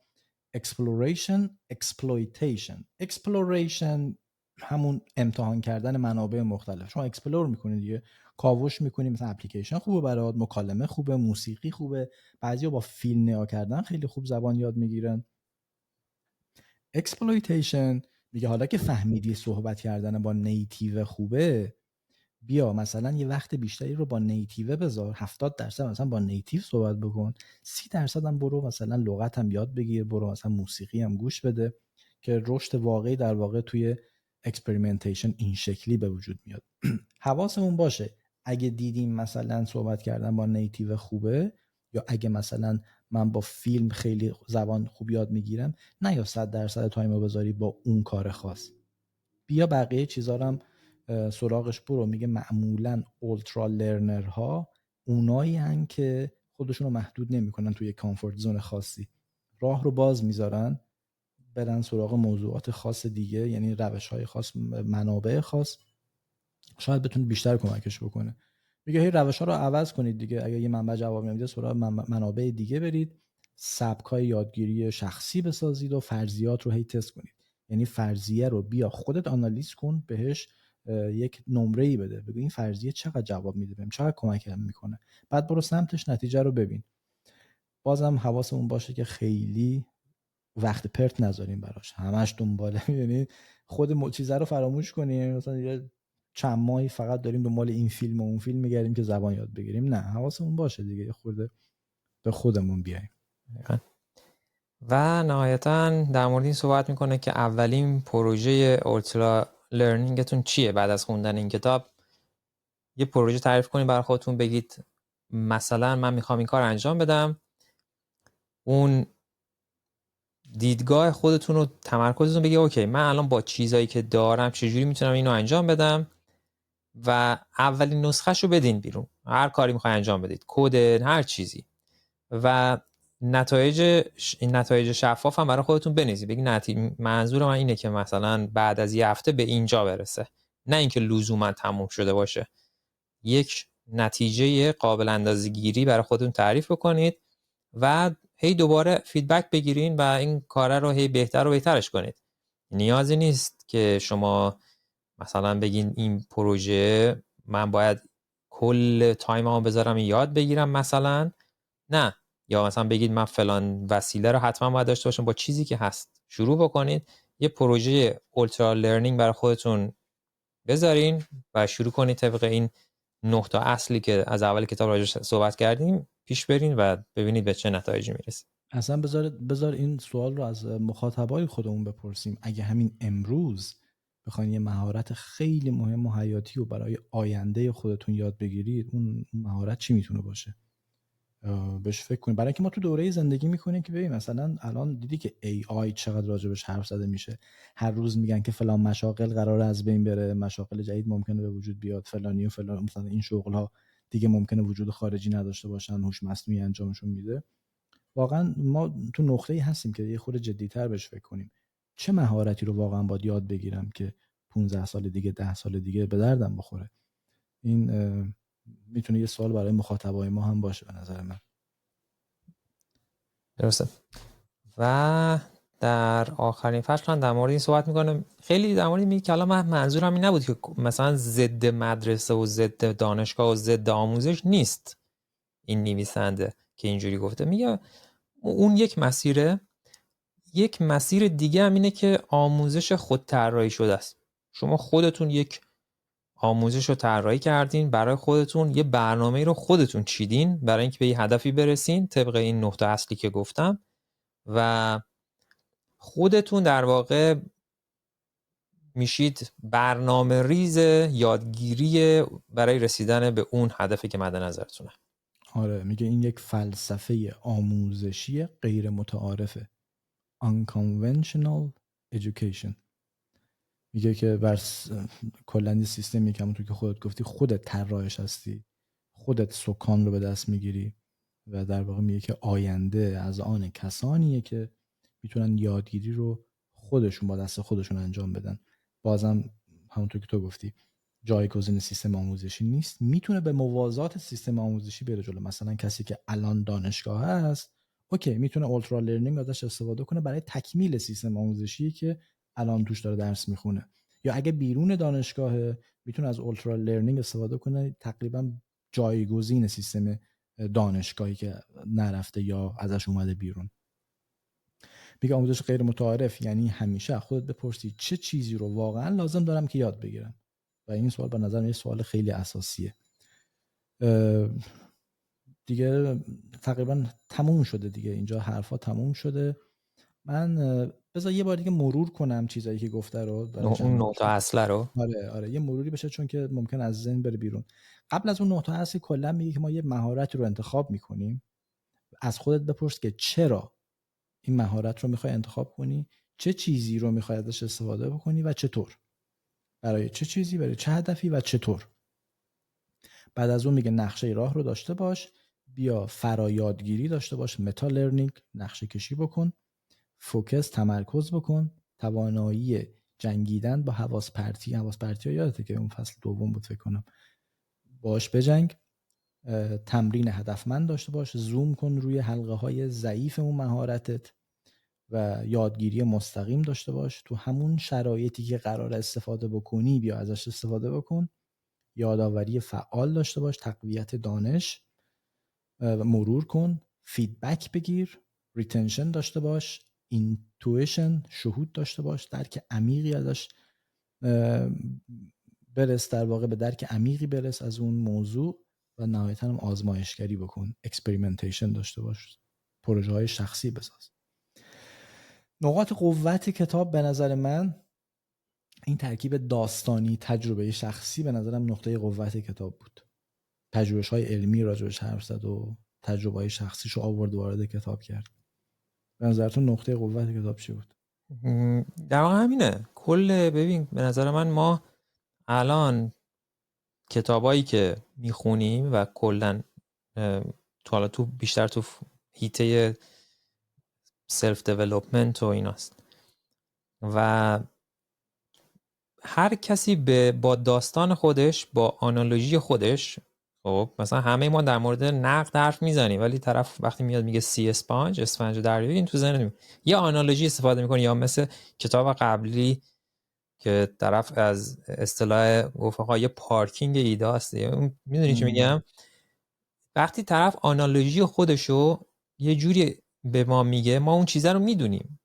exploration exploitation. exploration همون امتحان کردن منابع مختلف. شما اکسپلور میکنی دیگه، کاوش میکنی، مثلا اپلیکیشن خوبه برات، مکالمه خوبه، موسیقی خوبه، بعضیا با فیلم نگاه کردن خیلی خوب زبان یاد میگیرن. exploitation میگه حالا که فهمیدی صحبت کردن با نیتیو خوبه، بیا مثلا یه وقت بیشتری رو با نیتیو بذار، 70% مثلا با نیتیو صحبت بکن، 30% هم برو مثلا لغت هم یاد بگیر، برو مثلا موسیقی هم گوش بده، که رشد واقعی در واقع توی اکسپریمنتیشن این شکلی به وجود میاد. حواسمون باشه اگه دیدیم مثلا صحبت کردن با نیتیو خوبه، یا اگه مثلا من با فیلم خیلی زبان خوب یاد میگیرم، نه یا 100% تایم رو بذاری با اون کار خاص، بیا بقیه چیزا رو هم سراغش برو. میگه معمولا اولترا لرنر ها اونایی هن که خودشون رو محدود نمیکنن توی کامفورت زون خاصی، راه رو باز میذارن برن سراغ موضوعات خاص دیگه، یعنی روش های خاص، منابع خاص، شاید بتونه بیشتر کمکش بکنه. میگه هی روش ها رو عوض کنید دیگه. اگه یه منبع جواب نمیده سراغ منابع دیگه برید، سبکای یادگیری شخصی بسازید و فرضیات رو هی تست کنید. یعنی فرضیه رو بیا خودت آنالیز کن، بهش یک نمره‌ای بده، بگو این فرضیه چقدر جواب میده بهم، چقدر کمکم میکنه، بعد برو سمتش، نتیجه رو ببین. بازم حواسمون باشه که خیلی وقت پرت نذاریم براش، همش دنباله یعنی خود چیزا رو فراموش کنیم، مثلا یه چند ماهی فقط داریم دنبال این فیلم و اون فیلم میگردیم که زبان یاد بگیریم. نه، حواسمون باشه دیگه، خورده به خودمون بیایم. و نهایتا در مورد این صحبت میکنه که اولین پروژه اولترا لرنینگتون چیه. بعد از خوندن این کتاب یه پروژه تعریف کنید برای خودتون، بگید مثلا من میخوام این کار انجام بدم، اون دیدگاه خودتون رو تمرکزتون بگید اوکی من الان با چیزایی که دارم چجوری میتونم اینو انجام بدم و اولین نسخه‌شو بدین بیرون. هر کاری میخوای انجام بدید، کد، هر چیزی، و نتایج شفاف هم برای خودتون بنویسید. بگید منظور من اینه که مثلا بعد از یه هفته به اینجا برسه، نه اینکه لزوما تموم شده باشه. یک نتیجه قابل اندازه‌گیری برای خودتون تعریف بکنید و هی دوباره فیدبک بگیرین و این کار رو هی بهتر و بهترش کنید. نیازی نیست که شما مثلا بگین این پروژه من باید کل تایممو بذارم یاد بگیرم مثلا، نه. یا مثلا بگید من فلان وسیله رو حتما باید داشته باشم، با چیزی که هست شروع بکنید. یه پروژه اولترا لرنینگ برای خودتون بذارین و شروع کنید طبق این 9 تا اصلی که از اول کتاب راجعش صحبت کردیم پیش برین و ببینید به چه نتایجی میرسید. اصلا بذار این سوال رو از مخاطبای خودمون بپرسیم. اگه همین امروز بخواید یه مهارت خیلی مهم و حیاتی و برای آینده خودتون یاد بگیرید، اون مهارت چی میتونه باشه؟ بهش فکر کنید. برای اینکه ما تو دوره زندگی میکنیم که ببین مثلا الان دیدی که AI چقدر راجبش حرف زده میشه، هر روز میگن که فلان مشاغل قراره از بین بره، مشاغل جدید ممکنه به وجود بیاد، فلانی و فلان، مثلا این شغل ها دیگه ممکنه وجود خارجی نداشته باشن، هوش مصنوعی انجامشون میده. واقعا ما تو نقطه‌ای هستیم که یه خورده جدی‌تر بهش فکر کنیم. چه مهارتی رو واقعا باید یاد بگیرم که 15 سال دیگه، 10 سال دیگه به دردم بخوره؟ این میتونه یه سوال برای مخاطبای ما هم باشه به نظر من. درسته. و در آخرین فصل در مورد این صحبت میکنه، خیلی در مورد میگه که الان من منظورم این نبود که مثلا ضد مدرسه و ضد دانشگاه و ضد آموزش نیست این نویسنده که اینجوری گفته. میگه اون یک مسیره، یک مسیر دیگه هم اینه که آموزش خود طراحی شده است. شما خودتون یک آموزش رو طراحی کردین برای خودتون، یه برنامه رو خودتون چیدین برای اینکه به یه هدفی برسین طبق این نقطه اصلی که گفتم و خودتون در واقع میشید برنامه ریز یادگیری برای رسیدن به اون هدفی که مد نظرتونه. آره، میگه این یک فلسفه آموزشی غیر متعارفه. Unconventional Education. میگه که کلا سیستمی که همونطور که خودت گفتی خودت طراحش هستی، خودت سکان رو به دست میگیری و در واقع میگه که آینده از آن کسانیه که میتونن یادگیری رو خودشون با دست خودشون انجام بدن. بازم همونطور که تو گفتی جایگزین سیستم آموزشی نیست، میتونه به موازات سیستم آموزشی بره جلو. مثلا کسی که الان دانشگاه هست، اوکی، میتونه اولترا لرنینگ ازش استفاده کنه برای تکمیل سیستم آموزشی که الان توش داره درس میخونه. یا اگه بیرون دانشگاه، میتونه از اولترا لرنینگ استفاده کنه تقریبا جایگزین سیستم دانشگاهی که نرفته یا ازش اومده بیرون. میگه آموزش غیر متعارف یعنی همیشه خودت بپرسی چه چیزی رو واقعا لازم دارم که یاد بگیرم. و این سوال به نظر من سوال خیلی اساسیه. دیگه تقریبا تموم شده دیگه، اینجا حرفا تموم شده. من بذار یه بار دیگه مرور کنم چیزایی که گفته رو، اون نقطه اصله رو. آره یه مروری بشه چون که ممکن از ذهن بره بیرون. قبل از اون نقطه اصلی کلا میگه که ما یه مهارتی رو انتخاب میکنیم. از خودت بپرس که چرا این مهارت رو میخوای انتخاب کنی، چه چیزی رو میخوای ازش استفاده بکنی و چطور، برای چه چیزی، برای چه هدفی و چطور. بعد از اون میگه نقشه راه رو داشته باش، بیا فرایادگیری داشته باش، متا لرنینگ، نقشه کشی بکن، فوکس، تمرکز بکن، توانایی جنگیدن با حواس پرتی ها یادته که اون فصل دوم بود فکر کنم، باش بجنگ، تمرین هدفمند داشته باش، زوم کن روی حلقه های ضعیف اون مهارتت و یادگیری مستقیم داشته باش. تو همون شرایطی که قرار استفاده بکنی بیا ازش استفاده بکن. یادآوری فعال داشته باش، تقویت دانش، مرور کن، فیدبک بگیر، ریتنشن داشته باش، اینتویشن، شهود داشته باش، درک عمیقی ازش برس، در واقع به درک عمیقی برس از اون موضوع و نهایتاً هم آزمایشگری بکن، اکسپریمنتیشن داشته باش، پروژه های شخصی بساز. نقاط قوت کتاب به نظر من این ترکیب داستانی، تجربه شخصی به نظرم نقطه قوت کتاب بود. پژوهش‌های علمی راجعش حرف زد و تجربه‌های شخصیشو آورد وارد کتاب کرد. به نظرتون نقطه قوت کتاب چی بود؟ در واقع همینه. ببین به نظر من ما الان کتابایی که میخونیم و کلا تو بیشتر تو هیته سلف دیولپمنت و ایناست و هر کسی با داستان خودش، با آنالوژی خودش، خب مثلا همه ما در مورد نقد حرف میزنیم ولی طرف وقتی میاد میگه سی اسفنج دریایی، این تو ذهن یه آنالوژی استفاده میکنه، یا مثل کتاب قبلی که طرف از اصطلاح گفت آقا یه پارکینگ ایده است. میدونی چی میگم؟ وقتی طرف آنالوژی خودشو یه جوری به ما میگه، ما اون چیزا رو میدونیم،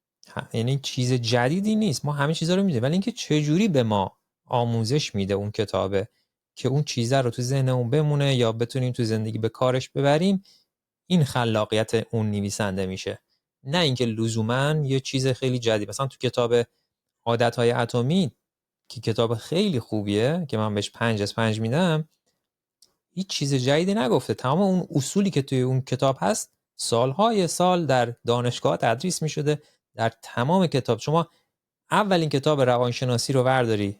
یعنی چیز جدیدی نیست، ما همه چیزا رو میدونیم، ولی اینکه چه جوری به ما آموزش میده اون کتابه که اون چیزا رو تو ذهنمون بمونه یا بتونیم تو زندگی به کارش ببریم، این خلاقیت اون نویسنده میشه. نه اینکه لزوما یه چیز خیلی جدید. مثلا تو کتاب عادتهای اتمی که کتاب خیلی خوبیه که من بهش 5/5 میدم، هیچ چیز جدیدی نگفته. تمام اون اصولی که توی اون کتاب هست سالهای سال در دانشگاه تدریس میشده. در تمام کتاب شما اولین کتاب روانشناسی رو برداری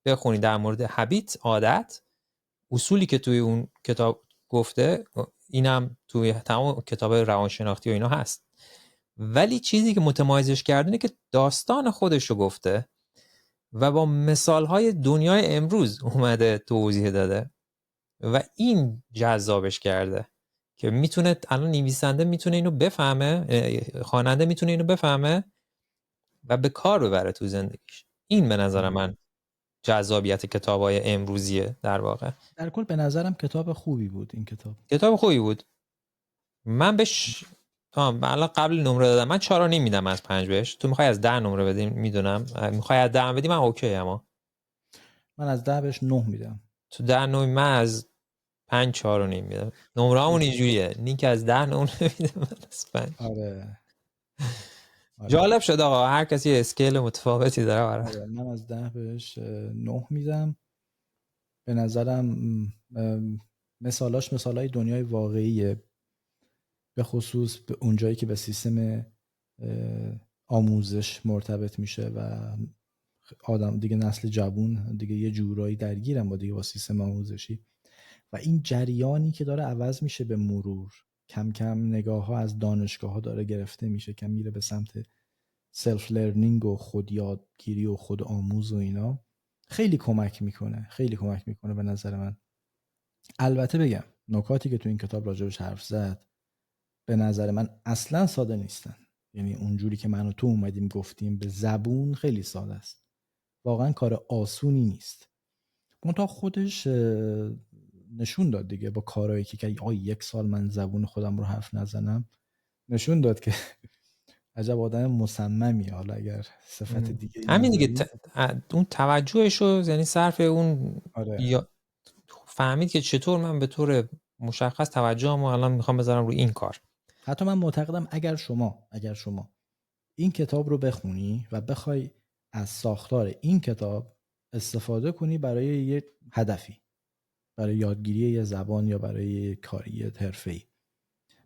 بخونی در مورد هابیت، عادت، اصولی که توی اون کتاب گفته اینم توی تمام کتاب روانشناختی و اینا هست، ولی چیزی که متمایزش کرده اینه که داستان خودش رو گفته و با مثالهای دنیای امروز اومده توضیح داده و این جذابش کرده که میتونه الان نویسنده میتونه اینو بفهمه، خواننده میتونه اینو بفهمه و به کار ببره تو زندگیش. این به نظر من جذابیت کتابای امروزیه. در واقع در کل به نظرم کتاب خوبی بود. این کتاب خوبی بود. من بهش الان قبل نمره دادم، من 4 میدم از 5 بهش. تو میخوای از 10 نمره بدی؟ میدونم میخوای از 10 بدی من اوکی، اما من از 10 بهش 9 میدم. تو 10 من از 5 4 میدم. نمره‌مون اینجوریه، نیک از 10 نمره میده، من از 5. آره. جالب شد آقا، هر کسی اسکیل متفاوتی داره. آره من از 10 بهش 9 میدم. به نظرم مثالای دنیای واقعیه، به خصوص به اونجایی که به سیستم آموزش مرتبط میشه و آدم دیگه، نسل جوون دیگه یه جورایی درگیرن با سیستم آموزشی و این جریانی که داره عوض میشه به مرور، کم کم نگاه ها از دانشگاه ها داره گرفته میشه، کم میره به سمت سلف لرنینگ و خود یادگیری و خود آموز و اینا. خیلی کمک میکنه به نظر من. البته بگم نکاتی که تو این کتاب راجبش حرف زد به نظر من اصلا ساده نیستن، یعنی اونجوری که من و تو اومدیم گفتیم به زبون خیلی ساده است، واقعا کار آسونی نیست. منتها خودش نشون داد دیگه با کارهایی که 1 سال من زبون خودم رو حرف نزنم، نشون داد که عجب آدم مصممی. حالا اگر صفت دیگه همین دیگه اون توجهشو، یعنی صرف اون آره. فهمید که چطور من به طور مشخص توجهمو الان میخوام بذارم روی این کار. حتی من معتقدم اگر شما این کتاب رو بخونی و بخوای از ساختار این کتاب استفاده کنی برای یه هدفی، برای یادگیری یه زبان یا برای کاری حرفه‌ای،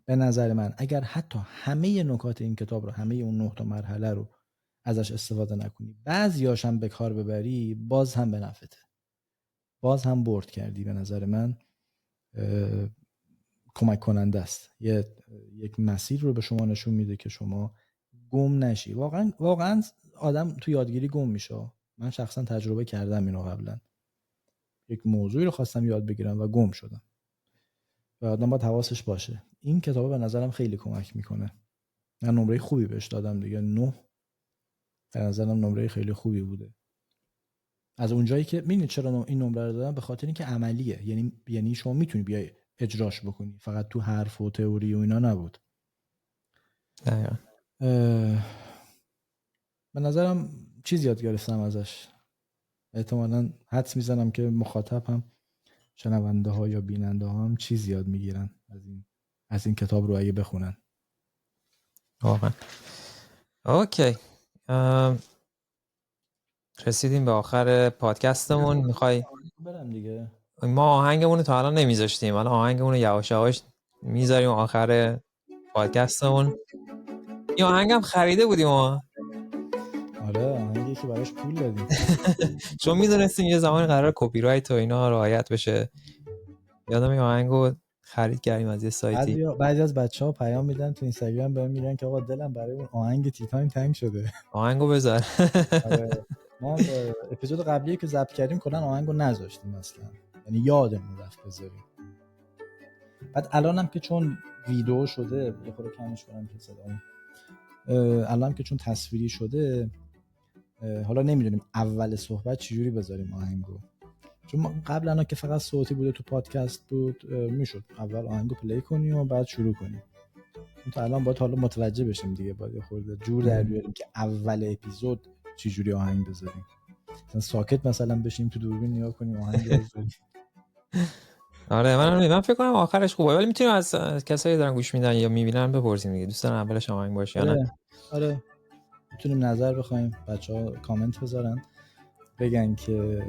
به نظر من اگر حتی همه نکات این کتاب رو، همه اون 9 تا مرحله رو ازش استفاده نکنی، بعضیاش هم به کار ببری، باز هم به نفعته، باز هم برد کردی. به نظر من کمک کننده است، یک مسیر رو به شما نشون میده که شما گم نشی. واقعا آدم تو یادگیری گم میشه. من شخصا تجربه کردم اینو قبلا، یک موضوعی رو خواستم یاد بگیرم و گم شدم و آدم باید حواسش باشه. این کتاب به نظرم خیلی کمک میکنه. من نمره خوبی بهش دادم دیگه، 9 به نظرم نمره خیلی خوبی بوده. از اونجایی که میدونید چرا این نمره رو دادم؟ به خاطر اینکه عملیه، یعنی شما میتونی بیای اجراش بکنی، فقط تو حرف و تئوری و اینا نبود. به نظرم چیز یاد گرفتم ازش. احتمالاً حدس میزنم که مخاطب هم، شنونده ها یا بیننده ها هم چیز یاد میگیرن از این کتاب رو اگه بخونن. واقعا. اوکی، رسیدیم به آخر پادکستمون. میخوای برم دیگه؟ ما آهنگمون رو تا الان نمیذاشتیم، الان آهنگمون رو یواش یواش میذاریم آخر پادکستمون. این آهنگم خریده بودیم ما. آره، آهنگی که براش پول دادیم. چون میدونستیم یه زمانی قرار کپی رایت و اینا رعایت بشه. یادم این آهنگو خرید کردیم از یه سایتی. بعضی از بچه‌ها پیام میدن تو اینستاگرام بهم، میگن که آقا دلم برای اون آهنگ تیتان تنگ شده. آهنگو بذار. آره، ما اپیزود قبلی که ضبط کردیم کلا آهنگو نذاشتیم اصلا، یعنی یادمون رفت بذاریم. بعد الانم که چون ویدیو شده، یه خورده کمش کنم که صدامو، الان که چون تصویری شده، حالا نمیدونیم اول صحبت چجوری بذاریم آهنگو. چون قبلا که فقط صوتی بوده تو پادکست بود، میشد اول آهنگو پلی کنی و بعد شروع کنی. تو الان باید حالا متوجه بشیم دیگه، باید خورده جور در بیاریم که اول اپیزود چجوری آهنگ بذاریم. مثلا ساکت مثلا بشیم تو دوربین نگاه کنیم آهنگ بذاریم. آره من فکر کنم آخرش خوبه، ولی میتونیم از کسایی دارن گوش میدن یا میبینن بپرسیم دیگه، دوست دارن اولش آهنگ باشه یا نه. آره میتونیم نظر بخوایم، بچه‌ها کامنت بذارن بگن که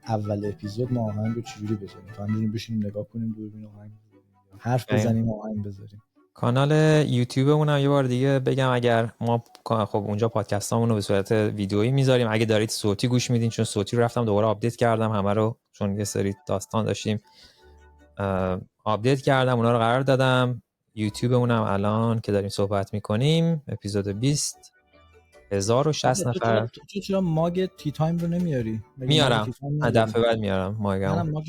اول اپیزود ما آهنگ رو چجوری بذاریم. فهمیدیم بشینیم نگاه کنیم دوربین آهنگ بذاریم، حرف بزنیم آهنگ بذاریم. کانال یوتیوبمون هم یه بار دیگه بگم، اگر ما خب اونجا پادکستامون رو به صورت ویدئویی میذاریم، اگه دارید صوتی گوش میدین، چون صوتی رو رفتم دوباره آپدیت کردم همه رو، چون یه سری داستان داشتیم آپدیت کردم، اونا رو قرار دادم. یوتیوبمون هم الان که داریم صحبت میکنیم اپیزود 20 1060 نفر. تو چرا ماگ تی تایم رو نمیاری؟ میارم دفعه بعد میارم ماگمو. منم ماگ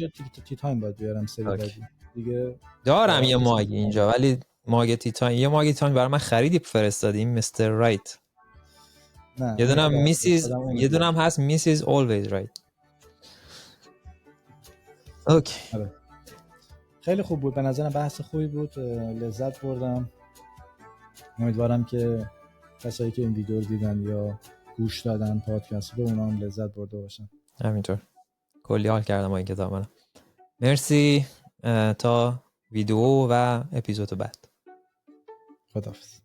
تی تایم باید بیارم سری بعدی دیگه. دارم یه ماگ اینجا، ولی ماگ تیتان، یه ماگ تیتان برای من خریدی فرستادیم مستر رایت. یه دونم میسیز، یه دونم هست میسیز always right. اوکی. خیلی خوب بود به نظرم، بحث خوبی بود، لذت بردم. امیدوارم که کسایی که این ویدیو رو دیدن یا گوش دادن پادکست رو، اونا هم لذت برده باشن. همینطور کلی حال کردم با این کتاب من. مرسی، تا ویدیو و اپیزود بعد. خداحافظ.